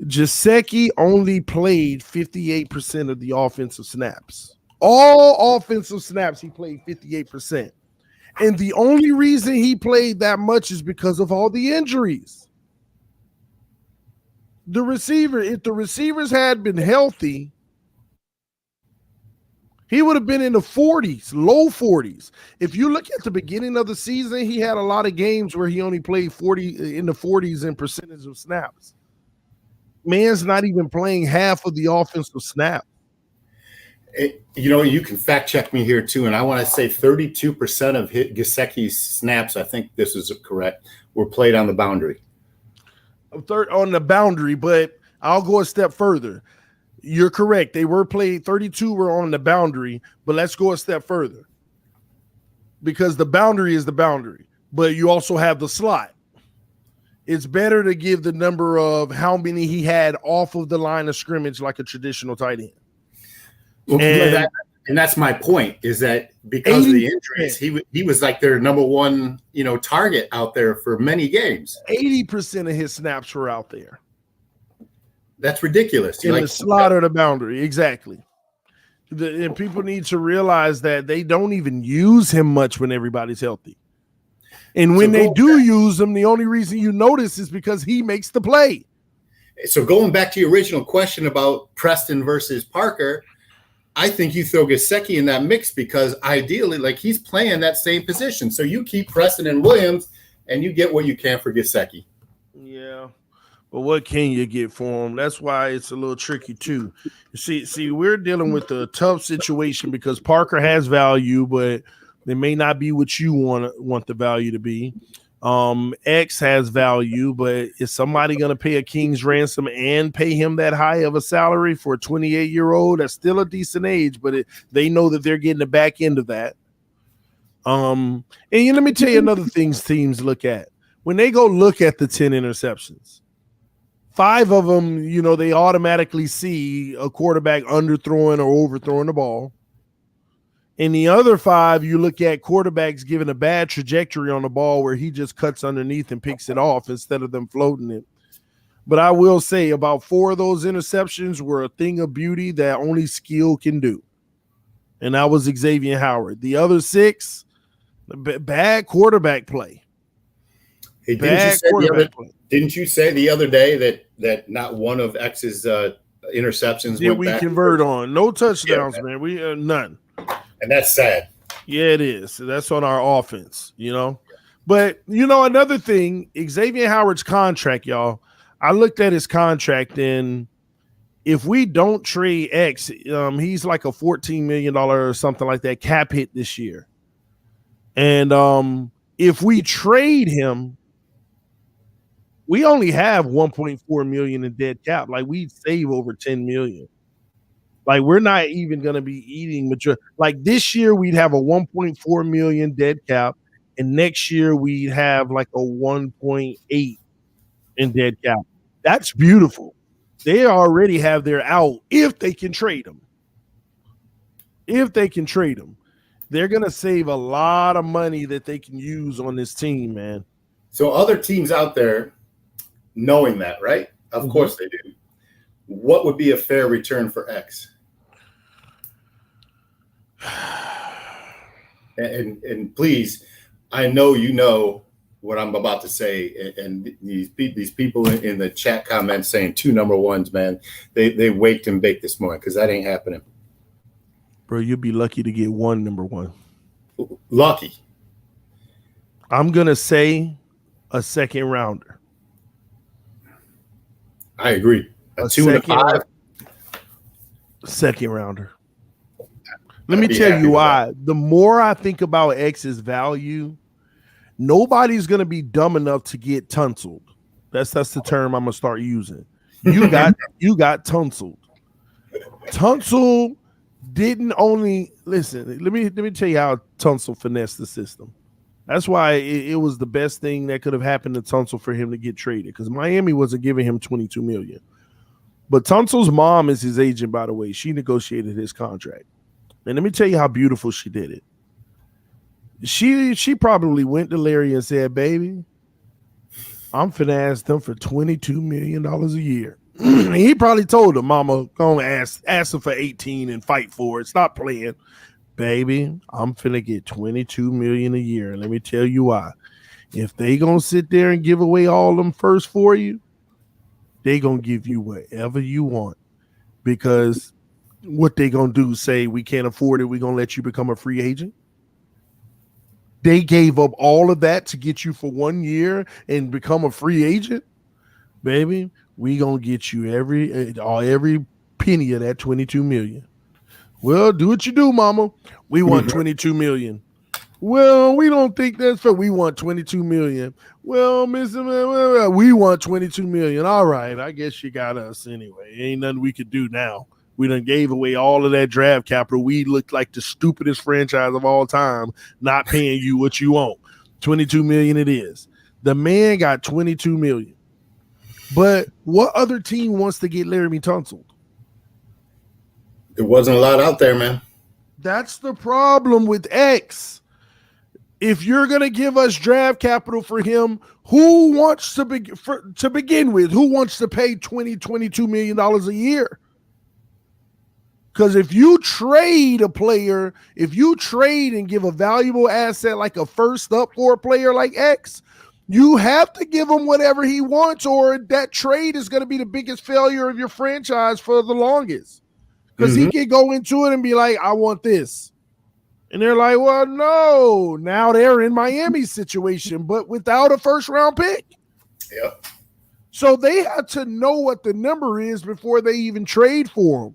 Gesicki only played 58% of the offensive snaps. All offensive snaps, he played 58%. And the only reason he played that much is because of all the injuries. If the receivers had been healthy, he would have been in the 40s, low 40s. If you look at the beginning of the season, he had a lot of games where he only played 40 in the 40s in percentage of snaps. Man's not even playing half of the offensive snap. You know, you can fact check me here too, and I want to say 32% of Gesicki's snaps, I think this is correct, were played on the boundary. On the boundary, but I'll go a step further. You're correct. They were played, 32 were on the boundary, but let's go a step further. Because the boundary is the boundary, but you also have the slot. It's better to give the number of how many he had off of the line of scrimmage like a traditional tight end. Well, and that's my point, is that because of the injuries, he was like their number one, you know, target out there for many games. 80% of his snaps were out there. That's ridiculous. In the slot or the boundary, exactly. And people need to realize that they don't even use him much when everybody's healthy. And when they do use him, the only reason you notice is because he makes the play. So going back to your original question about Preston versus Parker, I think you throw Gesicki in that mix because ideally, like, he's playing that same position. So you keep Preston and Williams, and you get what you can for Gesicki. Yeah, but what can you get for him? That's why it's a little tricky too. See, we're dealing with a tough situation because Parker has value, but it may not be what you want the value to be. X has value, but is somebody going to pay a king's ransom and pay him that high of a salary for a 28-year-old? That's still a decent age, but they know that they're getting the back end of that. And let me tell you another thing teams look at. When they go look at the 10 interceptions, 5 of them, you know, they automatically see a quarterback underthrowing or overthrowing the ball. In the other 5, you look at quarterbacks giving a bad trajectory on the ball where he just cuts underneath and picks it off instead of them floating it. But I will say about 4 of those interceptions were a thing of beauty that only skill can do. And that was Xavien Howard. The other 6, bad quarterback play. Hey, didn't you say the other day that not one of X's interceptions did we convert on? No touchdowns, yeah, man. We none. And that's sad. Yeah, it is. That's on our offense, But, another thing, Xavien Howard's contract, y'all. I looked at his contract, and if we don't trade X, he's like a $14 million or something like that cap hit this year. And if we trade him, we only have 1.4 million in dead cap. Like, we'd save over 10 million. Like, we're not even going to be eating mature. Like, this year we'd have a 1.4 million dead cap, and next year we'd have like a 1.8 in dead cap. That's beautiful. They already have their out if they can trade them. If they can trade them, they're going to save a lot of money that they can use on this team, man. So other teams out there knowing that, right? Of course they do. What would be a fair return for X? And please, I know you know what I'm about to say, and these people in the chat comments saying 2 number ones, man, they waked and baked this morning because that ain't happening. Bro, you'll be lucky to get 1 number 1. Lucky. I'm gonna say a 2nd rounder. I agree. A 2 and a 5. 2nd rounder. Let me tell you why. The more I think about X's value, nobody's gonna be dumb enough to get tonsiled. That's the term I'm gonna start using. You got tonsiled. Tunsil didn't only listen. Let me tell you how Tunsil finessed the system. That's why it was the best thing that could have happened to Tunsil for him to get traded, because Miami wasn't giving him $22 million. But Tunsil's mom is his agent, by the way. She negotiated his contract. And let me tell you how beautiful she did it. She probably went to Larry and said, baby, I'm finna ask them for $22 million a year. He probably told her, mama, go ask them for 18 and fight for it. Stop playing. Baby, I'm finna get $22 million a year. And let me tell you why. If they gonna sit there and give away all them first for you, they gonna give you whatever you want. Because what they gonna do, say we can't afford it, we gonna let you become a free agent? They gave up all of that to get you for 1 year and become a free agent? Baby, we gonna get you every penny of that $22 million. Well, do what you do, mama. We want $22 million. Well, we don't think that's fair. We want $22 million. Well, Mr. We want $22 million. All right, I guess you got us anyway. Ain't nothing we could do now. We done gave away all of that draft capital. We looked like the stupidest franchise of all time, not paying you what you want. $22 million it is. The man got $22 million. But what other team wants to get Laramie Tunsil? There wasn't a lot out there, man. That's the problem with X. If you're going to give us draft capital for him, who wants to begin with? Who wants to pay $22 million a year? Because if you trade a player, if you trade and give a valuable asset like a first up for a player like X, you have to give him whatever he wants, or that trade is going to be the biggest failure of your franchise for the longest. Because he can go into it and be like, I want this. And they're like, well, no. Now they're in Miami's situation, but without a first-round pick. Yep. So they have to know what the number is before they even trade for him.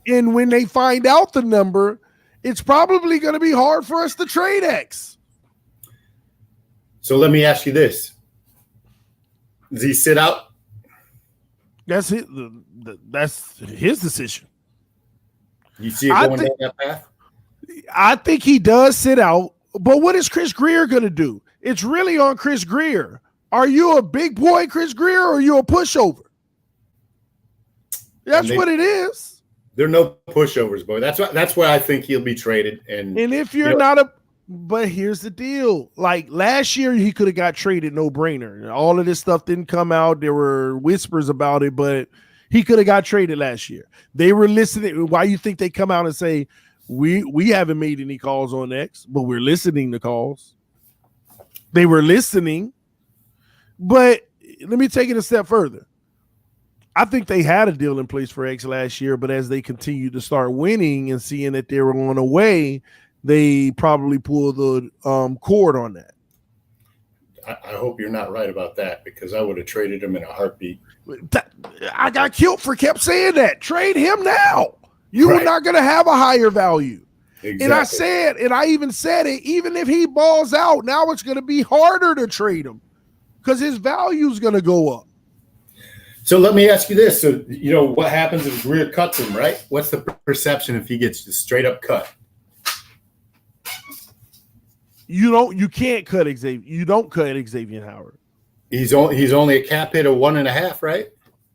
And when they find out the number, it's probably going to be hard for us to trade X. So let me ask you this. Does he sit out? That's it. That's his decision. You see it going down that path? I think he does sit out, but what is Chris Greer going to do? It's really on Chris Greer. Are you a big boy, Chris Greer, or are you a pushover? That's what it is. There are no pushovers, boy. That's why I think he'll be traded. And if you're not But here's the deal. Like last year, he could have got traded, no brainer. All of this stuff didn't come out. There were whispers about it, but he could have got traded last year. They were listening. Why you think they come out and say, we haven't made any calls on X, but we're listening to calls. They were listening. But let me take it a step further. I think they had a deal in place for X last year, but as they continued to start winning and seeing that they were on the way, they probably pulled the cord on that. I hope you're not right about that, because I would have traded him in a heartbeat. I got killed for kept saying that. Trade him now. You were not going to have a higher value. Exactly. And I even said it, even if he balls out, now it's going to be harder to trade him because his value is going to go up. So let me ask you this. So, what happens if Greer cuts him, right? What's the perception if he gets just straight up cut? You can't cut Xavien. You don't cut Xavien Howard. He's only a cap hit of 1.5, right?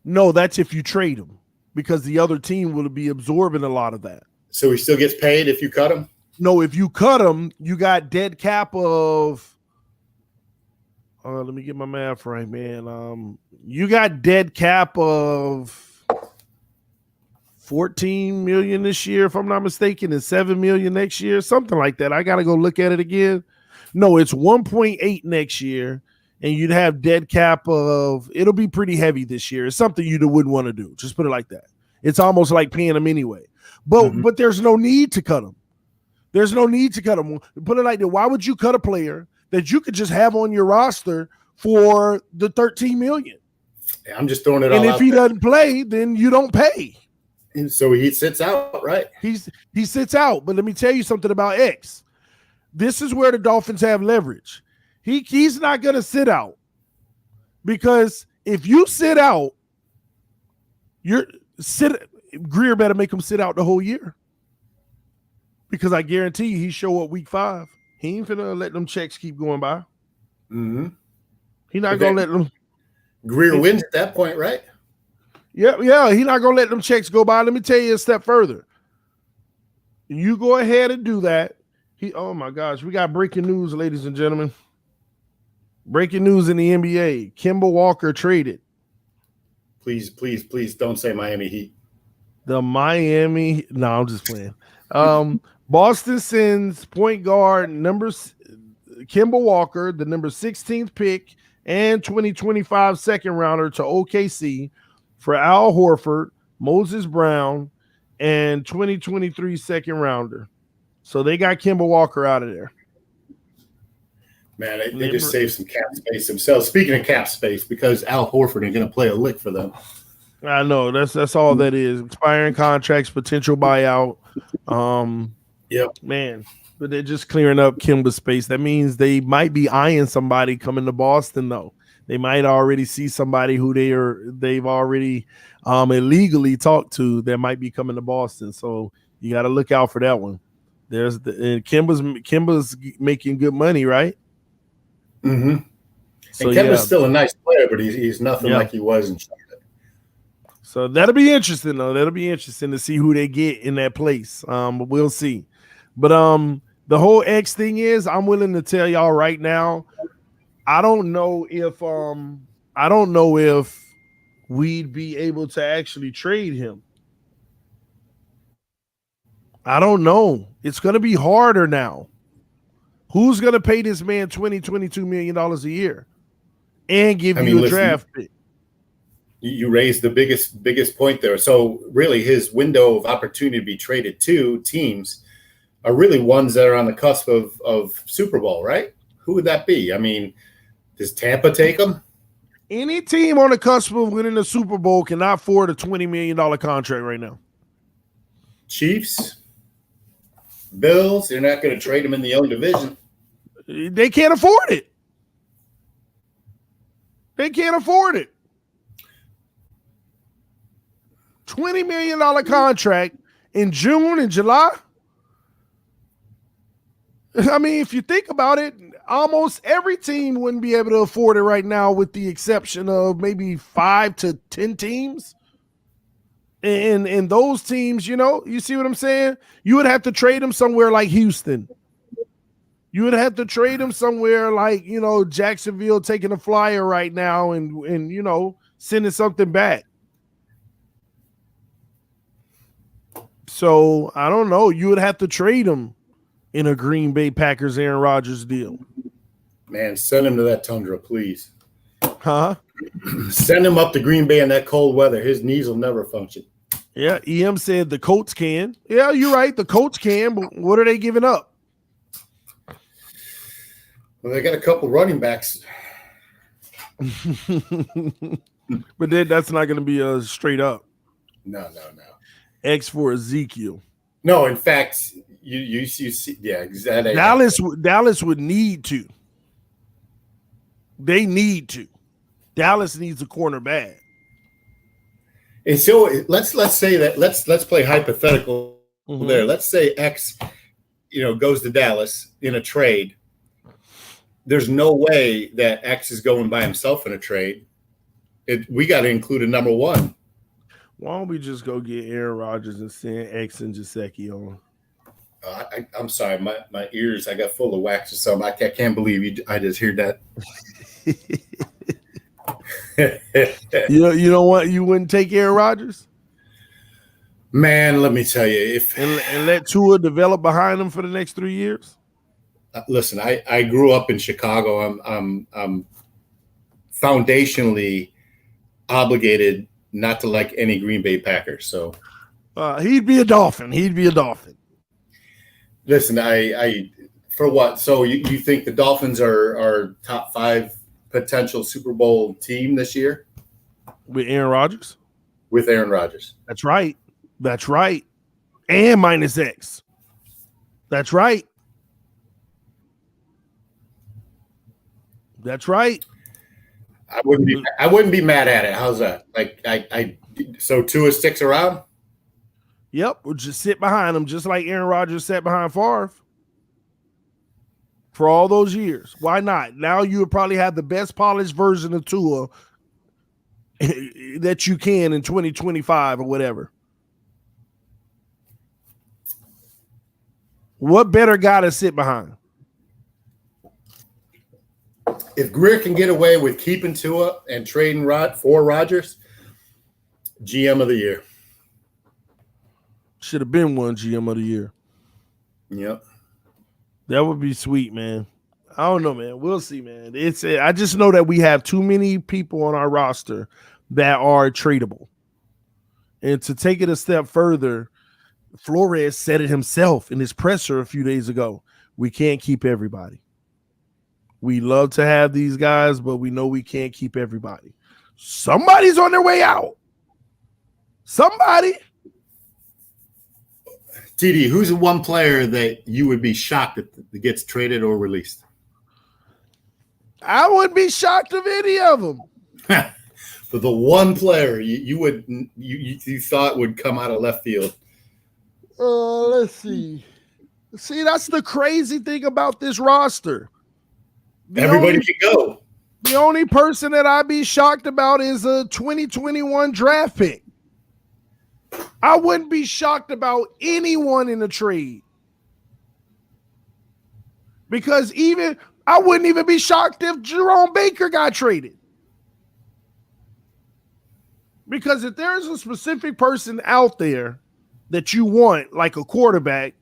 No, that's if you trade him, because the other team will be absorbing a lot of that. So he still gets paid if you cut him? No, if you cut him, you got dead cap of let me get my math right, man. You got dead cap of 14 million this year, if I'm not mistaken, and 7 million next year, something like that. I gotta go look at it again. No, it's 1.8 next year, and you'd have dead cap of, it'll be pretty heavy this year. It's something you wouldn't want to do. Just put it like that. It's almost like paying them anyway. But there's no need to cut them. There's no need to cut them. Put it like that. Why would you cut a player that you could just have on your roster for the 13 million? I'm just throwing it all out. And if he doesn't play, then you don't pay. And so he sits out, right? He sits out. But let me tell you something about X. This is where the Dolphins have leverage. He's not going to sit out, because if you sit out, Greer better make him sit out the whole year, because I guarantee you he show up week 5. He ain't finna let them checks keep going by. Mm-hmm. He not gonna let them. Greer wins at that point, right? Yeah. He not gonna let them checks go by. Let me tell you a step further. You go ahead and do that. Oh my gosh, we got breaking news, ladies and gentlemen. Breaking news in the NBA. Kemba Walker traded. Please don't say Miami Heat. No, I'm just playing. Boston sends point guard Kemba Walker, the number 16th pick and 2025 second rounder, to OKC for Al Horford, Moses Brown, and 2023 second rounder. So they got Kemba Walker out of there. Man, they just saved some cap space themselves. Speaking of cap space, because Al Horford ain't going to play a lick for them. I know that's all that is. Expiring contracts, potential buyout. Man, but they're just clearing up Kemba's space. That means they might be eyeing somebody coming to Boston, though. They might already see somebody who they've already illegally talked to that might be coming to Boston. So you got to look out for that one. Kemba's making good money, right? Mm-hmm. So, and Kemba's still a nice player, but he's nothing like he was in Charlotte. So that'll be interesting, though. That'll be interesting to see who they get in that place. But we'll see. But the whole X thing is, I'm willing to tell y'all right now, I don't know if we'd be able to actually trade him. I don't know. It's going to be harder now. Who's going to pay this man $22 million a year and give you a draft pick? You raised the biggest point there. So really his window of opportunity to be traded to teams are really ones that are on the cusp of Super Bowl, right? Who would that be? I mean, does Tampa take him? Any team on the cusp of winning the Super Bowl cannot afford a $20 million contract right now. Chiefs? Bills? They're not going to trade him in the own division. They can't afford it. They can't afford it. $20 million contract in June and July. I mean, if you think about it, almost every team wouldn't be able to afford it right now, with the exception of maybe 5 to 10 teams. And those teams, you see what I'm saying? You would have to trade them somewhere like Houston. You would have to trade him somewhere like, Jacksonville taking a flyer right now and sending something back. So I don't know. You would have to trade him in a Green Bay Packers Aaron Rodgers deal. Man, send him to that tundra, please. Huh? Send him up to Green Bay in that cold weather. His knees will never function. Yeah, EM said the Colts can. Yeah, you're right. The Colts can, but what are they giving up? Well, they got a couple running backs. But then that's not going to be a straight up. No. X for Ezekiel. No, in fact, you see, yeah, exactly. Dallas would need to. They need to. Dallas needs a cornerback. And so let's say that let's play hypothetical there. Let's say X, goes to Dallas in a trade. There's no way that X is going by himself in a trade. We got to include a number one. Why don't we just go get Aaron Rodgers and send X and Gesicki on? I'm sorry, my ears, I got full of wax or something. I can't believe I just heard that. You know what? You wouldn't take Aaron Rodgers? Man, let me tell you, and let Tua develop behind him for the next 3 years. Listen, I grew up in Chicago. I'm foundationally obligated not to like any Green Bay Packers. So he'd be a Dolphin. Listen, I for what? So you think the Dolphins are top 5 potential Super Bowl team this year? With Aaron Rodgers? With Aaron Rodgers. That's right. And minus X. That's right. I wouldn't be mad at it. How's that? So Tua sticks around? Yep, we'll just sit behind him, just like Aaron Rodgers sat behind Favre for all those years. Why not? Now you would probably have the best polished version of Tua that you can in 2025 or whatever. What better guy to sit behind? If Greer can get away with keeping Tua and trading for Rodgers, GM of the year. Should have been one GM of the year. Yep. That would be sweet, man. I don't know, man. We'll see, man. I just know that we have too many people on our roster that are tradable. And to take it a step further, Flores said it himself in his presser a few days ago. We can't keep everybody. We love to have these guys, but we know we can't keep everybody. Somebody's on their way out. Somebody. TD, who's the one player that you would be shocked that gets traded or released? I wouldn't be shocked of any of them. But the one player you thought would come out of left field. Let's see. See, that's the crazy thing about this roster. Everybody can go. The only person that I'd be shocked about is a 2021 draft pick. I wouldn't be shocked about anyone in the trade. Because I wouldn't even be shocked if Jerome Baker got traded. Because if there's a specific person out there that you want, like a quarterback,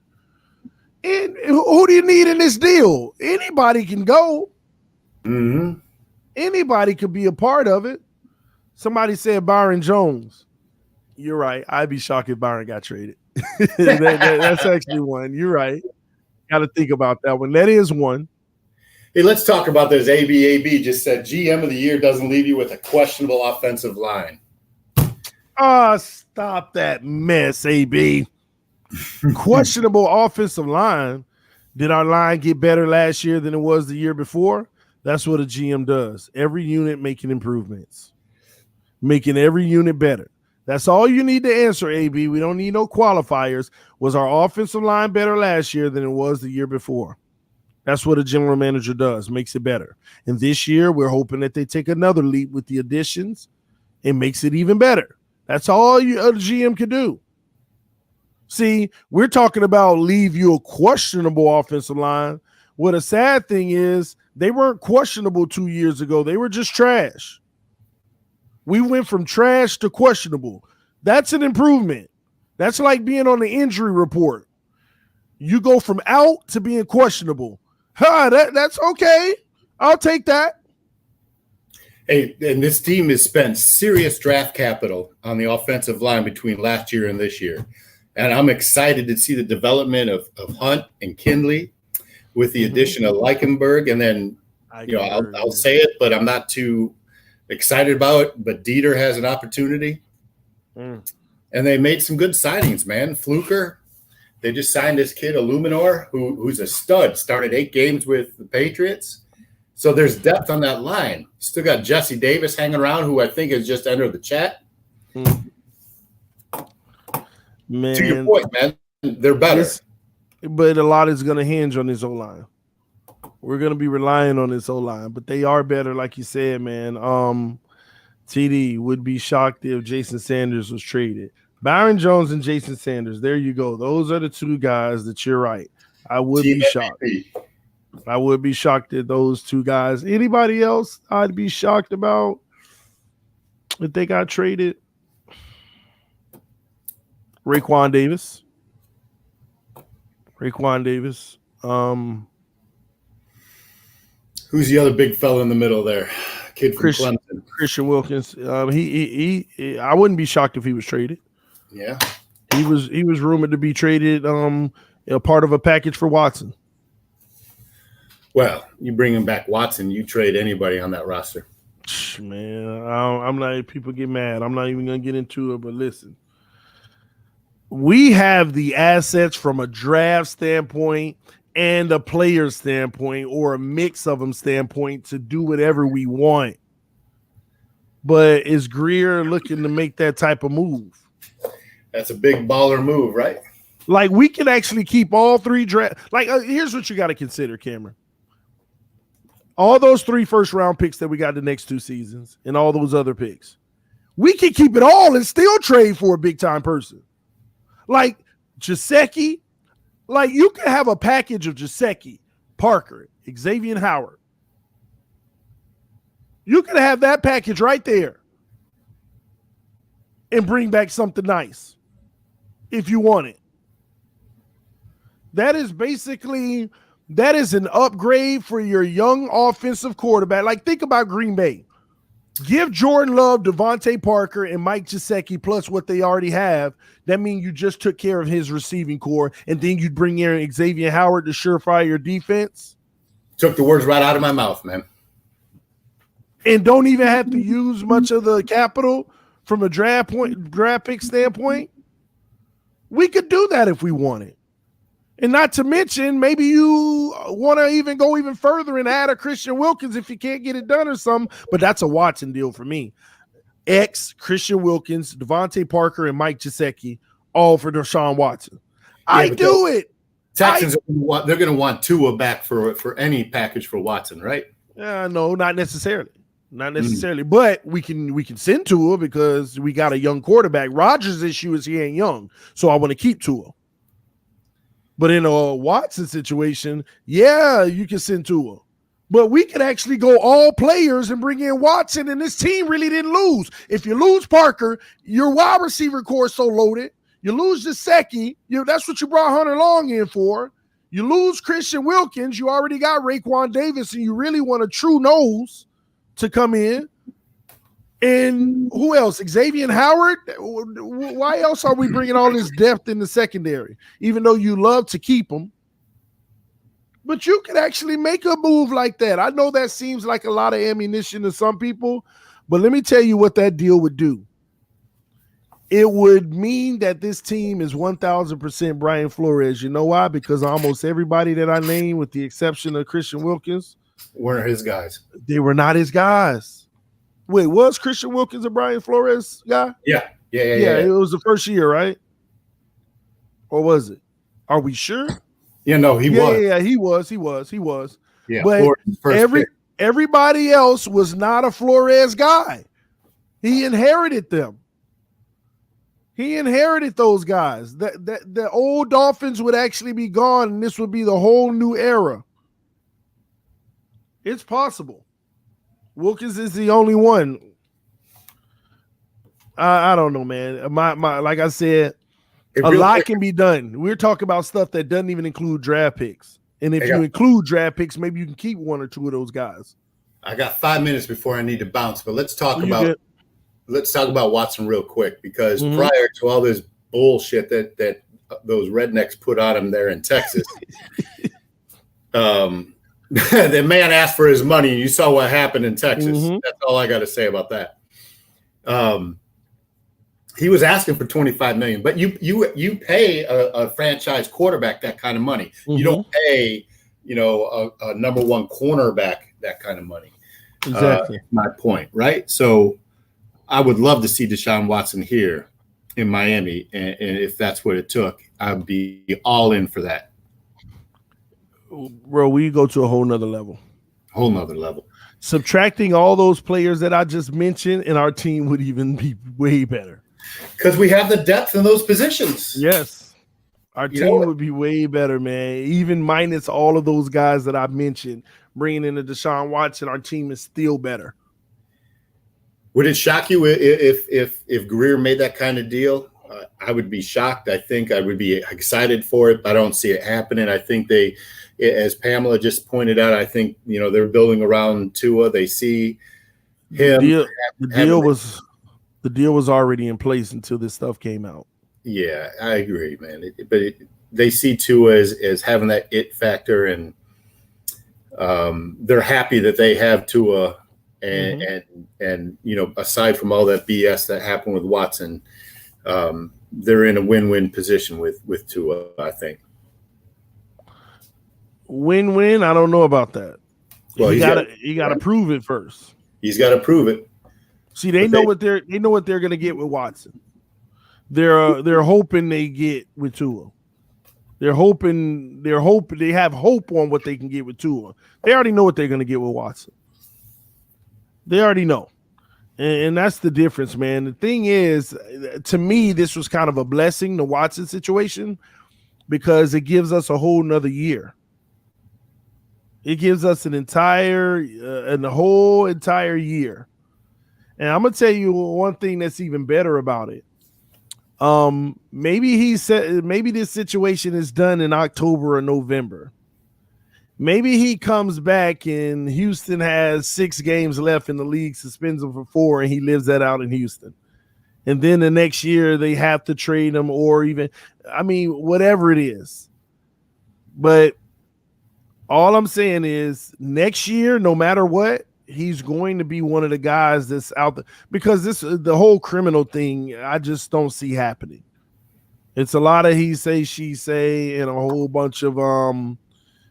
and who do you need in this deal? Anybody can go. Mm-hmm. Anybody could be a part of it. Somebody said Byron Jones. You're right. I'd be shocked if Byron got traded. That's actually one. You're right. Got to think about that one. That is one. Hey, let's talk about this. AB just said GM of the year doesn't leave you with a questionable offensive line. Stop that mess, AB. Questionable offensive line. Did our line get better last year than it was the year before? That's what a GM does. Every unit making improvements. Making every unit better. That's all you need to answer, AB. We don't need no qualifiers. Was our offensive line better last year than it was the year before? That's what a general manager does, makes it better. And this year, we're hoping that they take another leap with the additions and makes it even better. That's all a GM can do. See, we're talking about leave you a questionable offensive line What a sad thing is, they weren't questionable 2 years ago. They were just trash. We went from trash to questionable. That's an improvement. That's like being on the injury report. You go from out to being questionable. That's okay. I'll take that. Hey, and this team has spent serious draft capital on the offensive line between last year and this year. And I'm excited to see the development of Hunt and Kindley with the addition of Leichenberg. And then, I'll say it, but I'm not too excited about it. But Dieter has an opportunity. And they made some good signings, man. Fluker, they just signed this kid, Illuminor, who's a stud, started 8 games with the Patriots. So there's depth on that line. Still got Jesse Davis hanging around, who I think has just entered the chat. Man, to your point, man, they're better. But a lot is going to hinge on this O-line. We're going to be relying on this O-line, but they are better, like you said, man. TD would be shocked if Jason Sanders was traded. Byron Jones and Jason Sanders, there you go. Those are the 2 guys that you're right. I would be shocked. I would be shocked at those 2 guys. Anybody else I'd be shocked about if they got traded? Raekwon Davis. Who's the other big fella in the middle there? Kid from Clemson. Christian Wilkins. He I wouldn't be shocked if he was traded. Yeah. He was rumored to be traded a part of a package for Watson. Well, you bring him back Watson, you trade anybody on that roster. Man, I'm not, people get mad. I'm not even going to get into it, but listen. We have the assets from a draft standpoint and a player standpoint, or a mix of them standpoint, to do whatever we want. But is Greer looking to make that type of move? That's a big baller move, right? Like, we can actually keep all 3 draft. Like, here's what you got to consider, Cameron. All those 3 first-round picks that we got the next 2 seasons and all those other picks, we can keep it all and still trade for a big-time person. Like Gesicki, like you can have a package of Gesicki, Parker, Xavien Howard. You can have that package right there and bring back something nice if you want it. That is an upgrade for your young offensive quarterback. Like, think about Green Bay. Give Jordan Love, Devontae Parker, and Mike Gesicki plus what they already have. That means you just took care of his receiving core, and then you'd bring in Xavien Howard to surefire your defense. Took the words right out of my mouth, man. And don't even have to use much of the capital from a draft pick standpoint. We could do that if we wanted. And not to mention, maybe you want to even go even further and add a Christian Wilkins if you can't get it done or something. But that's a Watson deal for me. Christian Wilkins, Devontae Parker, and Mike Gesicki, all for Deshaun Watson. Yeah, I do it. Texans, they're going to want Tua back for any package for Watson, right? No, not necessarily. Not necessarily. But we can send Tua because we got a young quarterback. Rodgers' issue is he ain't young. So I want to keep Tua. But in a Watson situation, yeah, you can send Tua. But we could actually go all players and bring in Watson, and this team really didn't lose. If you lose Parker, your wide receiver core is so loaded. You lose Gesicki, that's what you brought Hunter Long in for. You lose Christian Wilkins, you already got Raekwon Davis, and you really want a true nose to come in. And who else? Xavien Howard? Why else are we bringing all this depth in the secondary? Even though you love to keep them. But you could actually make a move like that. I know that seems like a lot of ammunition to some people, but let me tell you what that deal would do. It would mean that this team is 1,000% Brian Flores. You know why? Because almost everybody that I named, with the exception of Christian Wilkins, weren't his guys. They were not his guys. Wait, was Christian Wilkins a Brian Flores guy? Yeah. It was the first year, right? Or was it? Are we sure? Yeah, no, he was. Yeah, he was. Yeah, but everybody else was not a Flores guy. He inherited them. He inherited those guys. The old Dolphins would actually be gone, and this would be the whole new era. It's possible. Wilkins is the only one. I don't know, man. My like I said, a lot can be done. We're talking about stuff that doesn't even include draft picks. And if you include draft picks, maybe you can keep one or two of those guys. I got 5 minutes before I need to bounce, but let's talk about Watson real quick, because prior to all this bullshit that those rednecks put on him there in Texas, the man asked for his money. You saw what happened in Texas. That's all I got to say about that. He was asking for $25 million, but you pay a franchise quarterback that kind of money. You don't pay, a number one cornerback that kind of money. Exactly. My point, right? So I would love to see Deshaun Watson here in Miami, and if that's what it took, I'd be all in for that. Bro, we go to a whole nother level. Subtracting all those players that I just mentioned, and our team would even be way better. Because we have the depth in those positions. Yes. Our team would be way better, man. Even minus all of those guys that I mentioned, bringing in the Deshaun Watson, our team is still better. Would it shock you if Greer made that kind of deal? I would be shocked. I think I would be excited for it, but I don't see it happening. I think they, as Pamela just pointed out, I think, they're building around Tua. They see him. The deal was already in place until this stuff came out. Yeah, I agree, man. They see Tua as having that it factor, and they're happy that they have Tua. And aside from all that BS that happened with Watson, they're in a win-win position with Tua, I think. Win-win? I don't know about that. Well, you gotta prove it first. He's got to prove it. See, they know what they're gonna get with Watson. They're hoping they get with Tua. They have hope on what they can get with Tua. They already know what they're gonna get with Watson. They already know. And that's the difference, man. The thing is, to me, this was kind of a blessing, the Watson situation, because it gives us a whole nother year. It gives us a whole entire year. And I'm going to tell you one thing that's even better about it. Maybe this situation is done in October or November. Maybe he comes back and Houston has 6 games left in the league, suspends him for 4, and he lives that out in Houston. And then the next year they have to trade him, or whatever it is. But all I'm saying is next year, no matter what, he's going to be one of the guys that's out there, because the whole criminal thing, I just don't see happening. It's a lot of he say, she say, and a whole bunch of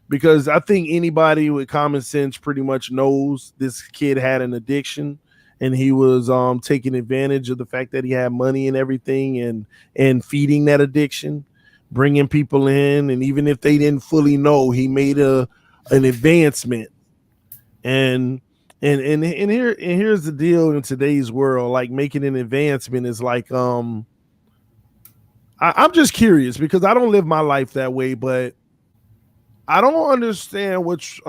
because I think anybody with common sense pretty much knows this kid had an addiction, and he was taking advantage of the fact that he had money and everything, and feeding that addiction, bringing people in, and even if they didn't fully know, he made an advancement. And here's the deal in today's world, like making an advancement is like I'm just curious, because I don't live my life that way, but I don't understand which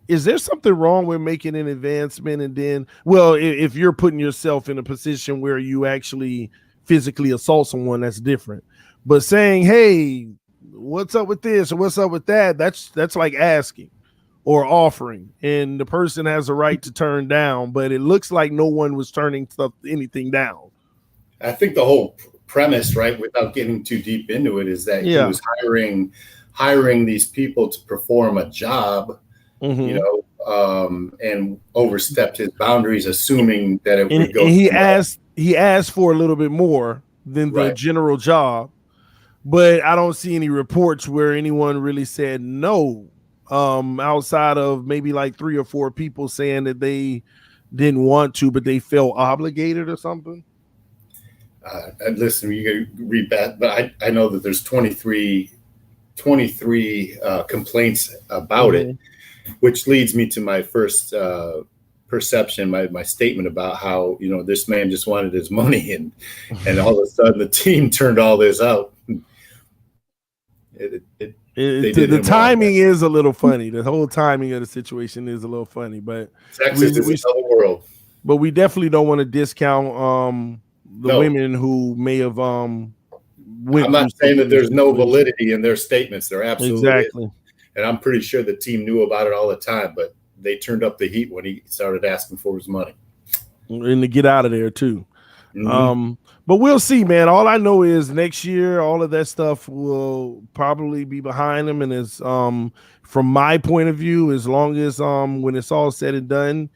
is there something wrong with making an advancement, and then, well, if you're putting yourself in a position where you actually physically assault someone, that's different. But saying, hey, what's up with this or what's up with that, that's like asking or offering, and the person has a right to turn down, but it looks like no one was turning anything down. I think the whole premise, right, without getting too deep into it, is that he was hiring these people to perform a job, and overstepped his boundaries, assuming that it would go. And he asked for a little bit more than the general job, but I don't see any reports where anyone really said no, outside of maybe like 3 or 4 people saying that they didn't want to, but they felt obligated or something. Listen, you got to read that, but I know that there's 23 complaints about it, which leads me to my first perception, my statement about how, this man just wanted his money, and all of a sudden the team turned all this out. The timing is a little funny. The whole timing of the situation is a little funny, but Texas is another world. But we definitely don't want to discount the women who may have I'm not saying that there's no validity in their statements. There absolutely is. And I'm pretty sure the team knew about it all the time, but they turned up the heat when he started asking for his money. And to get out of there too. Mm-hmm. But we'll see, man. All I know is next year, all of that stuff will probably be behind him. And it's from my point of view, as long as when it's all said and done,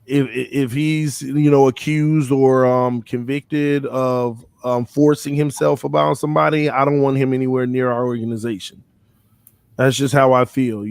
if he's accused or convicted of forcing himself about somebody, I don't want him anywhere near our organization. That's just how I feel.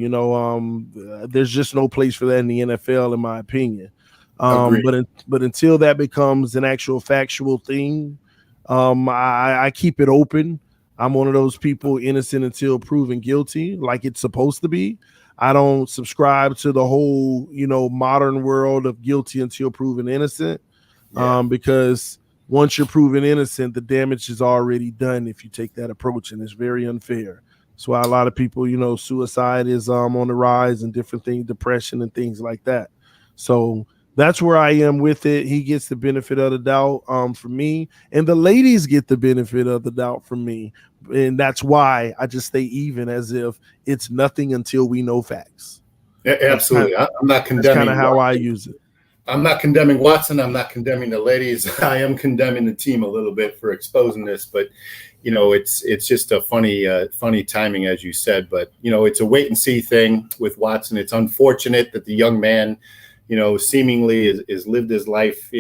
There's just no place for that in the NFL, in my opinion. But until that becomes an actual factual thing, I keep it open. I'm one of those people, innocent until proven guilty, like it's supposed to be. I don't subscribe to the whole, modern world of guilty until proven innocent, because once you're proven innocent, the damage is already done if you take that approach, and it's very unfair. That's why a lot of people, suicide is on the rise and different things, depression and things like that. So that's where I am with it. He gets the benefit of the doubt from me, and the ladies get the benefit of the doubt from me. And that's why I just stay even, as if it's nothing until we know facts. Yeah, absolutely. I'm not condemning. That's kind of how I use it. I'm not condemning Watson. I'm not condemning the ladies. I am condemning the team a little bit for exposing this, but it's just a funny timing, as you said. But it's a wait and see thing with Watson. It's unfortunate that the young man, seemingly is lived his life,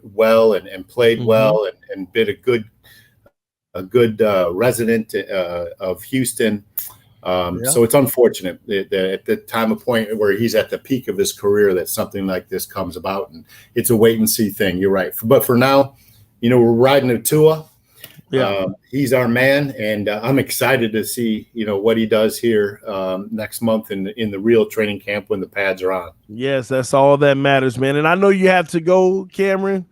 well and played well and been a good resident of Houston. So it's unfortunate that at the time of point where he's at the peak of his career that something like this comes about, and it's a wait and see thing. You're right. But for now, we're riding a Tua. Yeah. He's our man, and I'm excited to see, what he does here next month in the real training camp when the pads are on. Yes, that's all that matters, man. And I know you have to go, Cameron.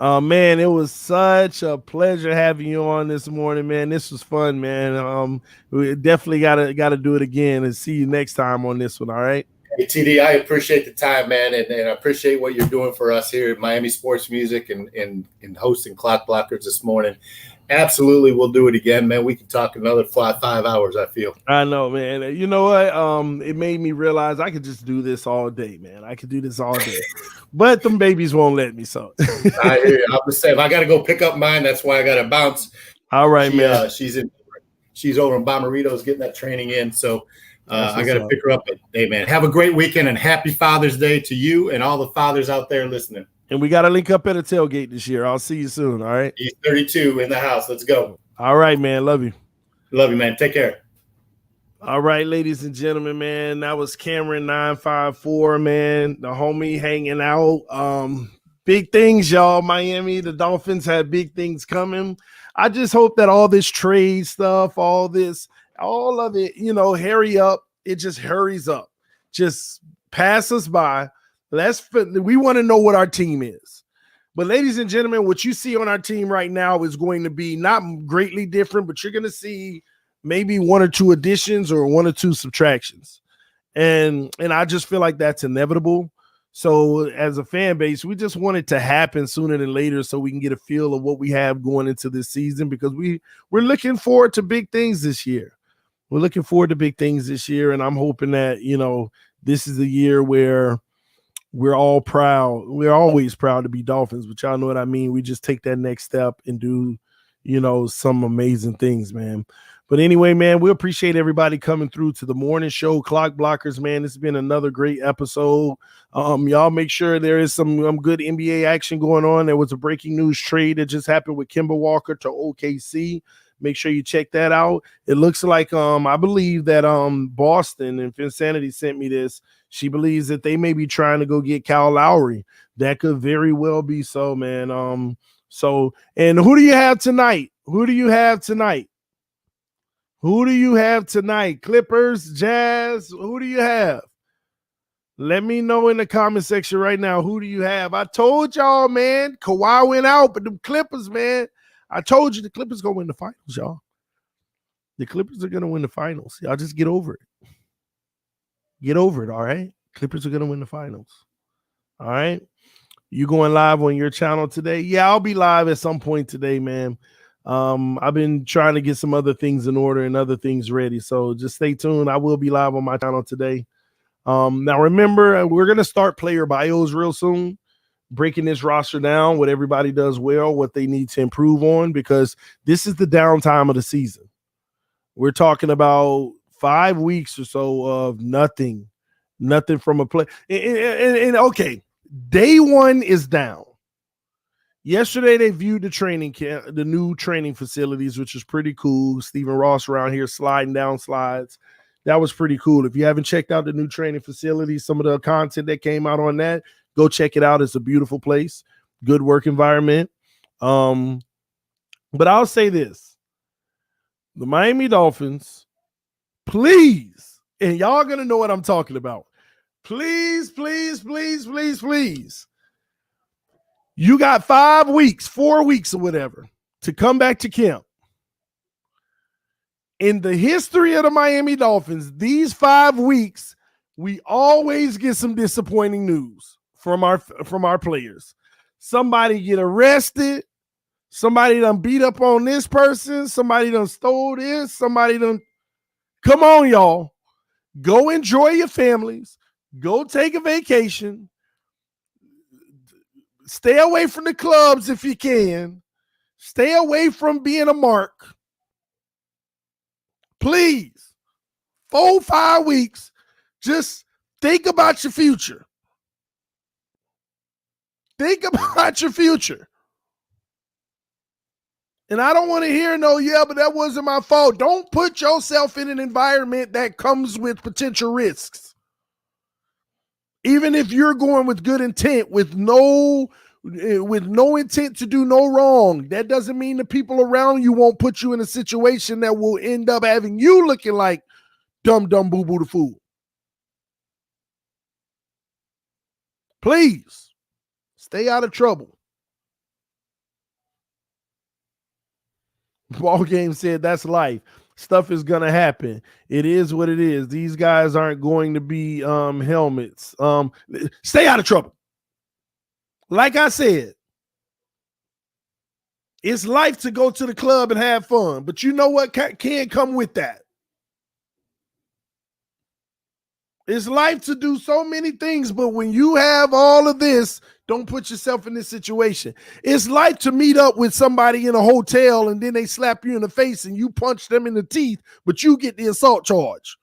Man, it was such a pleasure having you on this morning, man. This was fun, man. We definitely gotta do it again and see you next time on this one. All right. Hey, TD, I appreciate the time, man, and I appreciate what you're doing for us here at Miami Sports Music and hosting Clock Blockers this morning. Absolutely, we'll do it again, man. We can talk another 5 hours, I feel. I know, man. You know what? It made me realize I could just do this all day, man. I could do this all day. But them babies won't let me, so. I hear you. I'm just saying, if I got to go pick up mine, that's why I got to bounce. All right, man. She's over in Bommarito's getting that training in, so I got to pick her up. But, hey, man, have a great weekend and happy Father's Day to you and all the fathers out there listening. And we got to link up at a tailgate this year. I'll see you soon, all right? He's 32 in the house. Let's go. All right, man. Love you. Love you, man. Take care. All right, ladies and gentlemen, man. That was Cameron 954, man. The homie hanging out. Big things, y'all. Miami, the Dolphins have big things coming. I just hope that all this trade stuff, all of it, hurry up. It just hurries up. Just pass us by. We want to know what our team is. But ladies and gentlemen, what you see on our team right now is going to be not greatly different, but you're going to see maybe 1 or 2 additions or 1 or 2 subtractions. And I just feel like that's inevitable. So as a fan base, we just want it to happen sooner than later so we can get a feel of what we have going into this season, because we're looking forward to big things this year. We're looking forward to big things this year, and I'm hoping that, this is the year where we're all proud. We're always proud to be Dolphins, but y'all know what I mean. We just take that next step and do, some amazing things, man. But anyway, man, we appreciate everybody coming through to the morning show, Clock Blockers, man. It's been another great episode. Y'all make sure there is some good NBA action going on. There was a breaking news trade that just happened with Kemba Walker to OKC. Make sure you check that out. It looks like I believe that Boston, and Finsanity sent me this, she believes that they may be trying to go get Kyle Lowry. That could very well be so, man. And who do you have tonight? Who do you have tonight? Clippers, Jazz, who do you have? Let me know in the comment section right now. Who do you have? I told y'all, man, Kawhi went out, but the Clippers, man, I told you the Clippers going to win the finals, y'all. The Clippers are going to win the finals. Y'all just get over it. Get over it, all right? Clippers are going to win the finals. All right? You going live on your channel today? Yeah, I'll be live at some point today, man. I've been trying to get some other things in order and other things ready. So just stay tuned. I will be live on my channel today. Now, remember, we're going to start player bios real soon, breaking this roster down, what everybody does well, what they need to improve on, because this is the downtime of the season. We're talking about 5 weeks or so of nothing from a play. And okay, day one is down. Yesterday, they viewed the training camp, the new training facilities, which is pretty cool. Stephen Ross around here sliding down slides. That was pretty cool. If you haven't checked out the new training facilities, some of the content that came out on that, go check it out. It's a beautiful place, good work environment. But I'll say this. The Miami Dolphins, please, and y'all going to know what I'm talking about. Please, please, please, please, please. You got 5 weeks, 4 weeks or whatever to come back to camp. In the history of the Miami Dolphins, these 5 weeks, we always get some disappointing news from our players. Somebody get arrested. Somebody done beat up on this person. Somebody done stole this. Somebody done. Come on, y'all. Go enjoy your families. Go take a vacation. Stay away from the clubs if you can. Stay away from being a mark. Please. 4, 5 weeks. Just think about your future. Think about your future. And I don't want to hear no, yeah, but that wasn't my fault. Don't put yourself in an environment that comes with potential risks. Even if you're going with good intent, with no intent to do no wrong, that doesn't mean the people around you won't put you in a situation that will end up having you looking like dumb boo-boo the fool. Please, stay out of trouble. Ball game said that's life. Stuff is going to happen. It is what it is. These guys aren't going to be helmets. Stay out of trouble. Like I said, it's life to go to the club and have fun. But you know what can come with that? It's life to do so many things, but when you have all of this, don't put yourself in this situation. It's life to meet up with somebody in a hotel and then they slap you in the face and you punch them in the teeth, but you get the assault charge.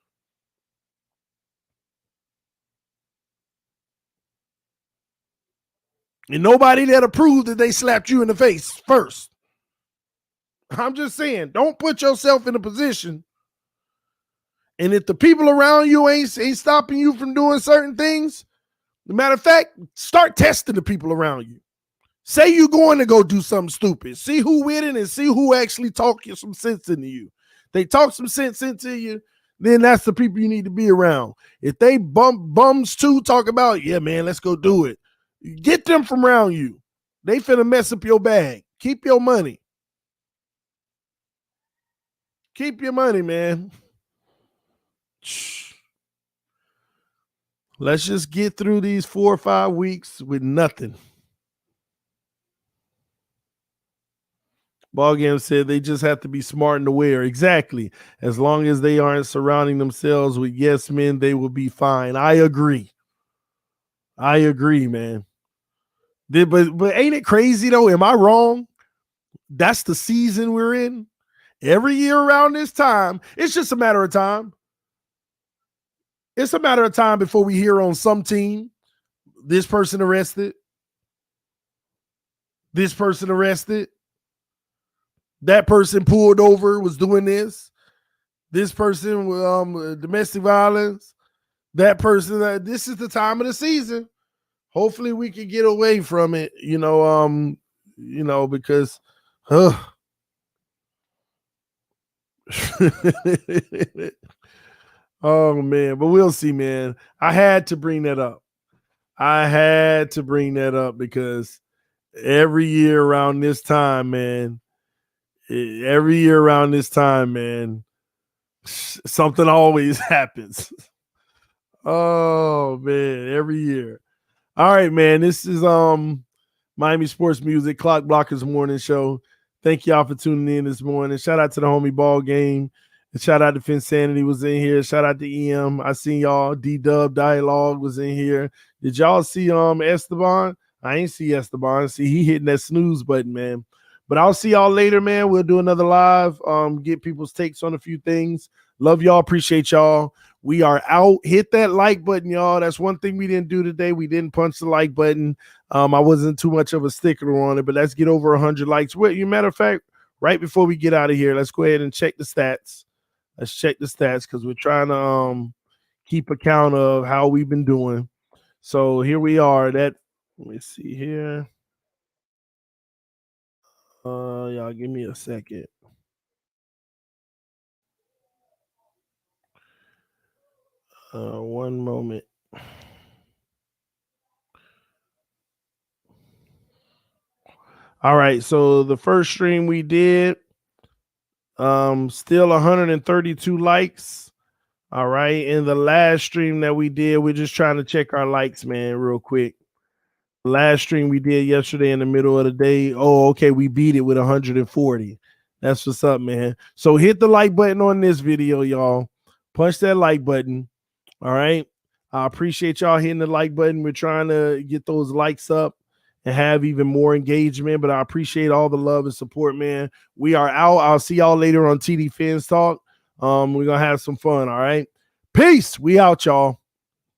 And nobody there to prove that they slapped you in the face first. I'm just saying, don't put yourself in a position. And if the people around you ain't stopping you from doing certain things, as a matter of fact, start testing the people around you. Say you're going to go do something stupid. See who with it and see who actually talk some sense into you. They talk some sense into you, then that's the people you need to be around. If they bums too talk about, yeah, man, let's go do it. Get them from around you. They finna mess up your bag. Keep your money. Keep your money, man. Let's just get through these 4 or 5 weeks with nothing. Ballgame said they just have to be smart and aware. Exactly. As long as they aren't surrounding themselves with yes men, they will be fine. I agree. I agree, man. But ain't it crazy, though? Am I wrong? That's the season we're in. Every year around this time, it's just a matter of time. It's a matter of time before we hear on some team, this person arrested. This person arrested. That person pulled over, was doing this. This person, domestic violence. That person, this is the time of the season. Hopefully we can get away from it, because, oh, man, but we'll see, man. I had to bring that up. Because every year around this time, man, Something always happens. Oh man, every year. All right, man. This is Miami Sports Music Clock Blockers Morning Show. Thank y'all for tuning in this morning. Shout out to the homie Ball Game. And shout out to Finsanity was in here. Shout out to EM. I seen y'all. D-Dub Dialogue was in here. Did y'all see Esteban? I ain't see Esteban. See, he hitting that snooze button, man. But I'll see y'all later, man. We'll do another live. Get people's takes on a few things. Love y'all. Appreciate y'all. We are out. Hit that like button, y'all. That's one thing we didn't do today. We didn't punch the like button. I wasn't too much of a sticker on it, but let's get over 100 likes. Well, you matter of fact, right before we get out of here, let's go ahead and check the stats. Let's check the stats because we're trying to keep account of how we've been doing. So here we are. Let me see here. Y'all give me a second. One moment. All right, so the first stream we did, still 132 likes. All right, and the last stream that we did, we're just trying to check our likes, man, real quick. Last stream we did yesterday in the middle of the day. Oh, okay, we beat it with 140. That's what's up, man. So hit the like button on this video, y'all. Punch that like button. All right. I appreciate y'all hitting the like button. We're trying to get those likes up and have even more engagement, but I appreciate all the love and support, man. We are out. I'll see y'all later on TDPHINSTALK Talk. We're going to have some fun. All right. Peace. We out, y'all.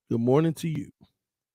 Good morning to you.